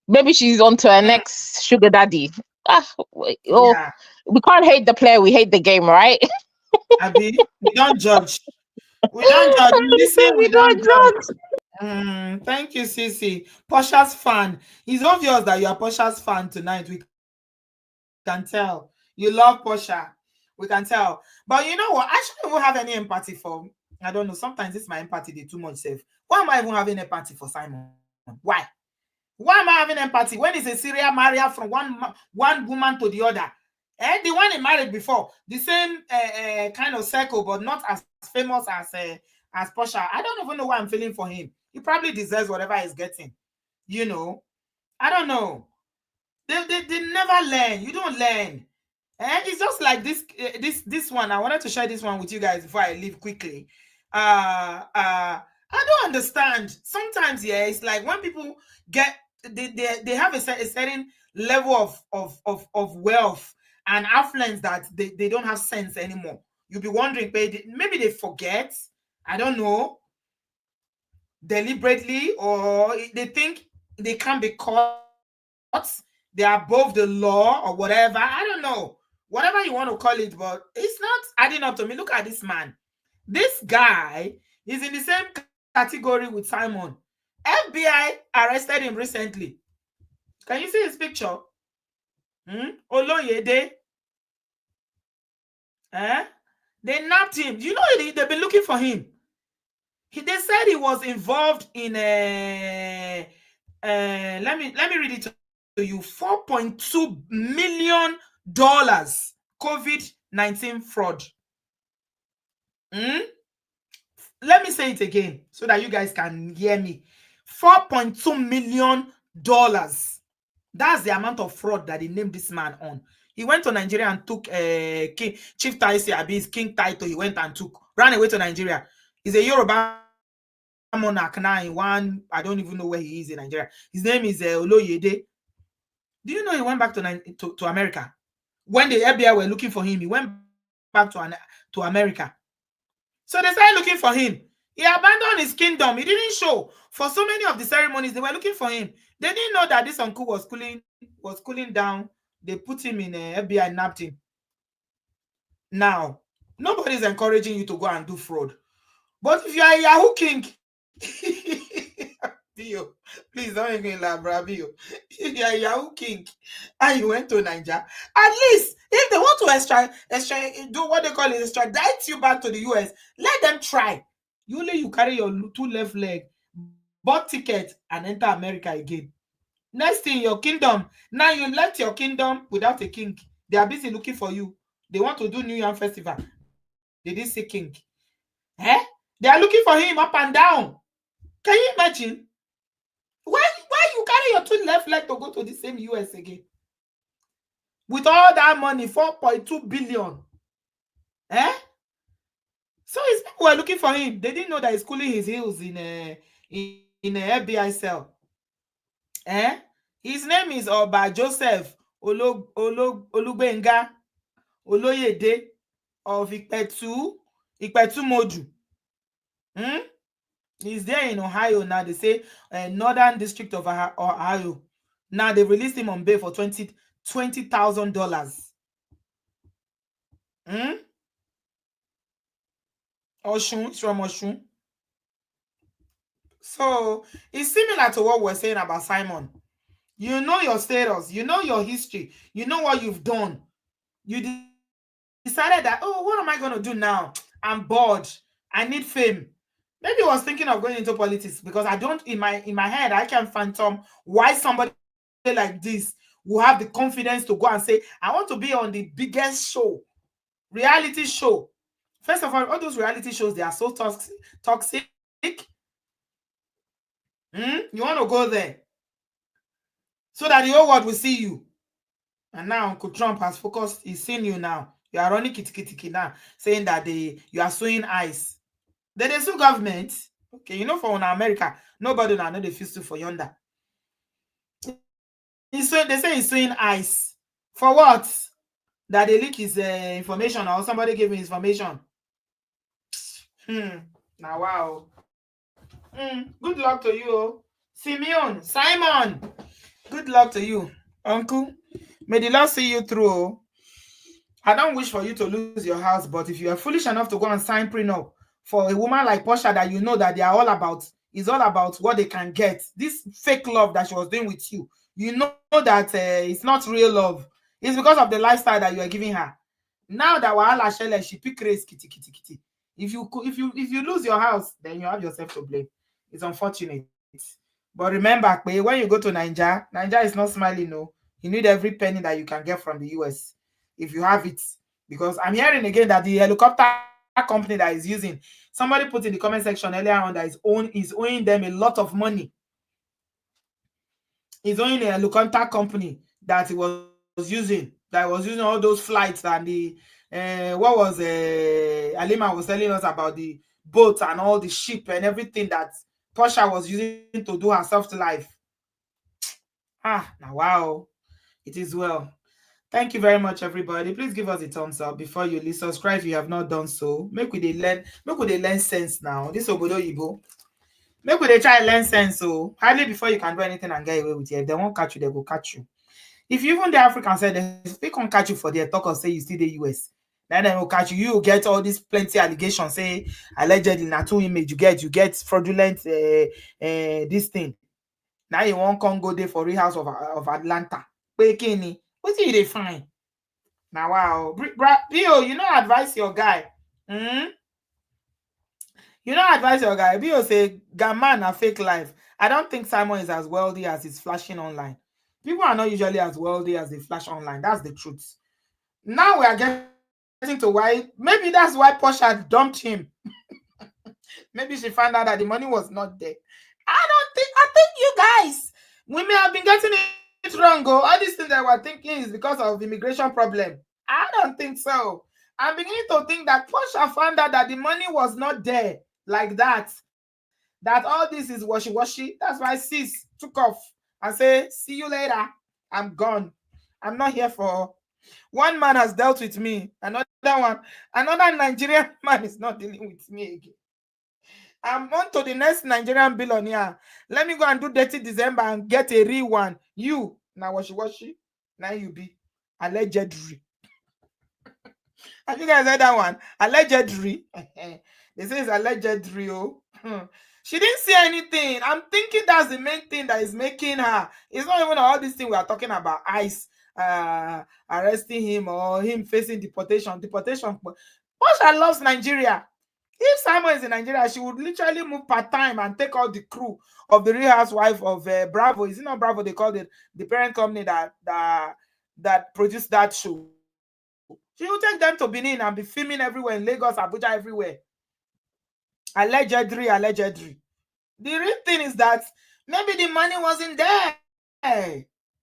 Maybe she's on to her next sugar daddy. Oh, Yeah. we can't hate the player. We hate the game, right? Abby, we don't judge. We don't judge. You listen, We we don't don't judge. judge. Thank you, Sissy. Posha's fan. It's obvious that you are Posha's fan tonight. We can tell. You love Posha. We can tell. But you know what? I shouldn't even have any empathy for. I don't know. Sometimes it's my empathy. They too much safe. Why am I even having empathy for Simon? Why? Why am I having empathy when it's a serial marriage from one woman to the other? The one he married before, the same kind of circle, but not as famous as Posha. I don't even know why I'm feeling for him. He probably deserves whatever he's getting. I don't know. They never learn. You don't learn. It's just like this one. I wanted to share this one with you guys before I leave quickly. I don't understand. Sometimes, yeah, it's like when people get they have a certain level of wealth and affluence that they don't have sense anymore. You'll be wondering, maybe they forget, I don't know, deliberately, or they think they can't be caught, they're above the law or whatever. I don't know, whatever you want to call it, but it's not adding up to me. Look at this man. This guy is in the same category with Simon. FBI arrested him recently. Can you see his picture? Oloyede. They nabbed him. Do you know they've been looking for him? They said he was involved in let me read it to you. $4.2 million COVID-19 fraud. Let me say it again so that you guys can hear me. $4.2 million. That's the amount of fraud that they named this man on. He went to Nigeria and took Chief Taisi Abi's king title. He went and ran away to Nigeria. He's a Yoruba monarch now in one, I don't even know where he is in Nigeria. His name is Oloyede. Do you know he went back to America? When the FBI were looking for him, he went back to America. So they started looking for him. He abandoned his kingdom. He didn't show. For so many of the ceremonies, they were looking for him. They didn't know that this uncle was cooling down. They put him in FBI and nabbed him. Now, nobody's encouraging you to go and do fraud. But if you are a Yahoo King, Bio, please don't even laugh, Bio. If you are a Yahoo King and you went to Nigeria, at least if they want to do what they call it, extradite you back to the US, let them try. You carry your 2 left leg, bought ticket, and enter America again. Next thing, your kingdom. Now you left your kingdom without a king. They are busy looking for you. They want to do New Year Festival. They didn't see king. They are looking for him up and down. Can you imagine? Why you carry your 2 left leg to go to the same US again? With all that money, 4.2 billion. So his people were looking for him. They didn't know that he's cooling his heels in a FBI cell. His name is Oba Joseph Olubenga Oloyede of Ikpetu Modu. He's there in Ohio now. They say Northern District of Ohio. Now they released him on bail for $20,000. Oshun, it's from Oshun. So it's similar to what we're saying about Simon. You know your status, you know your history, you know what you've done. You decided that, oh, what am I going to do now? I'm bored. I need fame. Maybe I was thinking of going into politics because I don't, in my head, I can phantom why somebody like this will have the confidence to go and say, I want to be on the biggest show, reality show. First of all those reality shows, they are so toxic. You want to go there so that the whole world will see you. And now Uncle Trump has focused, he's seen you now. You are running kitty now, saying that you are suing ICE. They sue government. Okay, you know, for America, nobody now know the fist for yonder. They say he's suing ICE. For what? That they leak his information, or somebody gave me information. Now, wow. Good luck to you, Simeon, Simon. Good luck to you, Uncle. May the Lord see you through. I don't wish for you to lose your house, but if you are foolish enough to go and sign prenup for a woman like Porsha that you know that they are all about, is all about what they can get. This fake love that she was doing with you, you know that it's not real love. It's because of the lifestyle that you are giving her. Now that Wahala Shele, she pick race kitty. If you lose your house, then you have yourself to blame. It's unfortunate. But remember, when you go to Nigeria is not smiling, no. You need every penny that you can get from the US if you have it. Because I'm hearing again that the helicopter company that is using, somebody put in the comment section earlier on that is owing them a lot of money. He's owing a helicopter company that he was using, all those flights and the what was Alima was telling us about the boats and all the ship and everything that Posha was using to do her soft life. Now wow. It is well. Thank you very much, everybody. Please give us a thumbs up before you leave. Subscribe if you have not done so. Make we dey learn sense now. This obodoyibo. Make we dey try learn sense. So hardly before you can do anything and get away with it. If they won't catch you, they will catch you. If you even the African said they can't catch you for their talk or say you still the US, then they will catch you. You will get all these plenty allegations, say allegedly na two image you get fraudulent this thing. Now you won't come go there for Real House of Atlanta. Pekini. What do they find? Now wow. Bio, you know advise your guy. You know advise your guy. Bio say Gaman a fake life. I don't think Simon is as wealthy as he's flashing online. People are not usually as wealthy as they flash online. That's the truth. Now we are getting to why maybe that's why Posha dumped him. Maybe she found out that the money was not there. I think you guys, we may have been getting it wrong. All these things that we're thinking is because of immigration problem. I don't think so. I'm beginning to think that Posha found out that the money was not there like that. That all this is washy-washy. That's why sis took off and say, see you later. I'm gone. I'm not here for. One man has dealt with me. Another Nigerian man is not dealing with me again. I'm on to the next Nigerian billionaire. Let me go and do dirty December and get a real one. You, now washy. Now you be allegedly. Have you guys heard that one? Allegedly. They say it's allegedly. Oh. She didn't see anything. I'm thinking that's the main thing that is making her. It's not even all these things we are talking about. ICE arresting him or him facing deportation. Posha loves Nigeria. If Simon is in Nigeria, she would literally move part-time and take out the crew of the Real Housewife of Bravo. Is it not Bravo? They called it the parent company that produced that show. She will take them to Benin and be filming everywhere in Lagos, Abuja, everywhere. Allegedly. The real thing is that maybe the money wasn't there.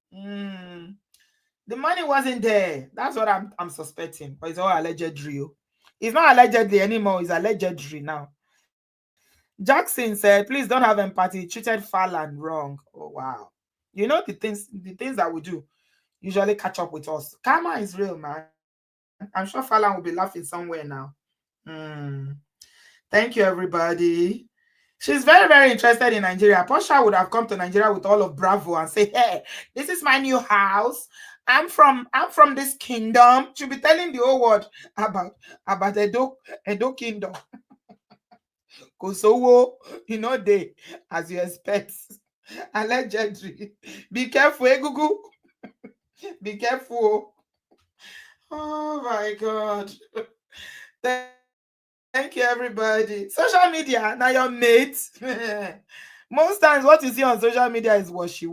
The money wasn't there. That's what I'm suspecting. But it's all allegedly. It's not allegedly anymore. It's allegedly now. Jackson said, please don't have empathy. He treated Falan wrong. Oh, wow. You know the things that we do usually catch up with us. Karma is real, man. I'm sure Falan will be laughing somewhere now. Thank you, everybody. She's very, very interested in Nigeria. Posha would have come to Nigeria with all of Bravo and say, hey, this is my new house. I'm from this kingdom. She'll be telling the whole world about Edo kingdom. Kosovo, they, as you expect. Allegedly. Be careful, Egugu. Be careful. Oh my God. Thank you, everybody. Social media, now your mates. Most times, what you see on social media is washy.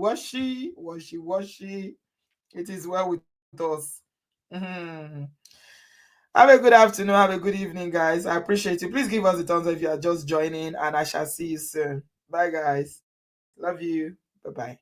It is well with us. Have a good afternoon. Have a good evening, guys. I appreciate you. Please give us a thumbs up if you are just joining, and I shall see you soon. Bye, guys. Love you. Bye-bye.